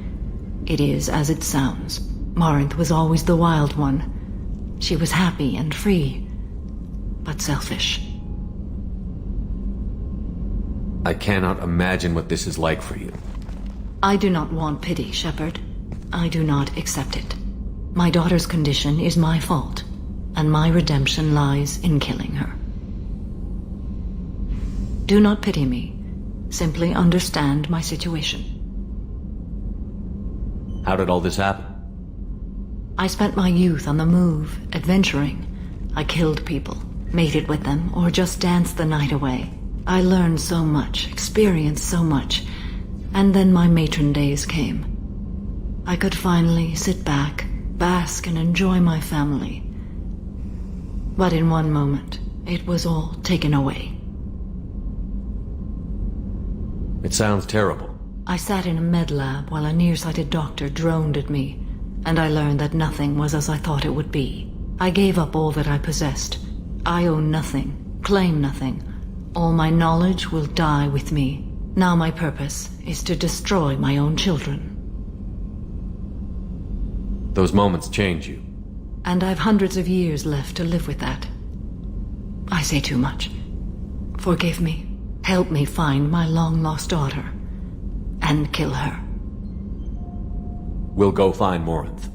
It is as it sounds. Morinth was always the wild one. She was happy and free, but selfish. I cannot imagine what this is like for you. I do not want pity, Shepard. I do not accept it. My daughter's condition is my fault, and my redemption lies in killing her. Do not pity me. Simply understand my situation. How did all this happen? I spent my youth on the move, adventuring. I killed people, mated with them, or just danced the night away. I learned so much, experienced so much, and then my matron days came. I could finally sit back, bask and enjoy my family. But in one moment, it was all taken away. It sounds terrible. I sat in a med lab while a nearsighted doctor droned at me, and I learned that nothing was as I thought it would be. I gave up all that I possessed. I own nothing, claim nothing. All my knowledge will die with me. Now my purpose is to destroy my own children. Those moments change you. And I've hundreds of years left to live with that. I say too much. Forgive me. Help me find my long-lost daughter. And kill her. We'll go find Morinth.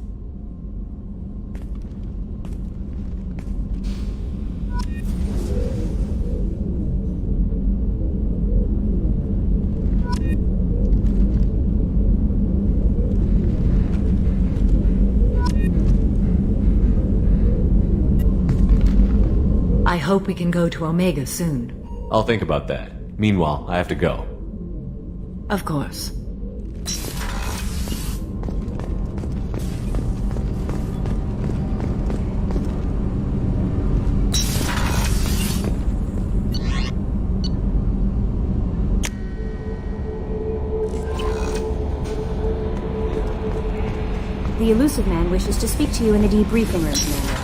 I hope we can go to Omega soon. I'll think about that. Meanwhile, I have to go. Of course. The elusive man wishes to speak to you in the debriefing room, Commander.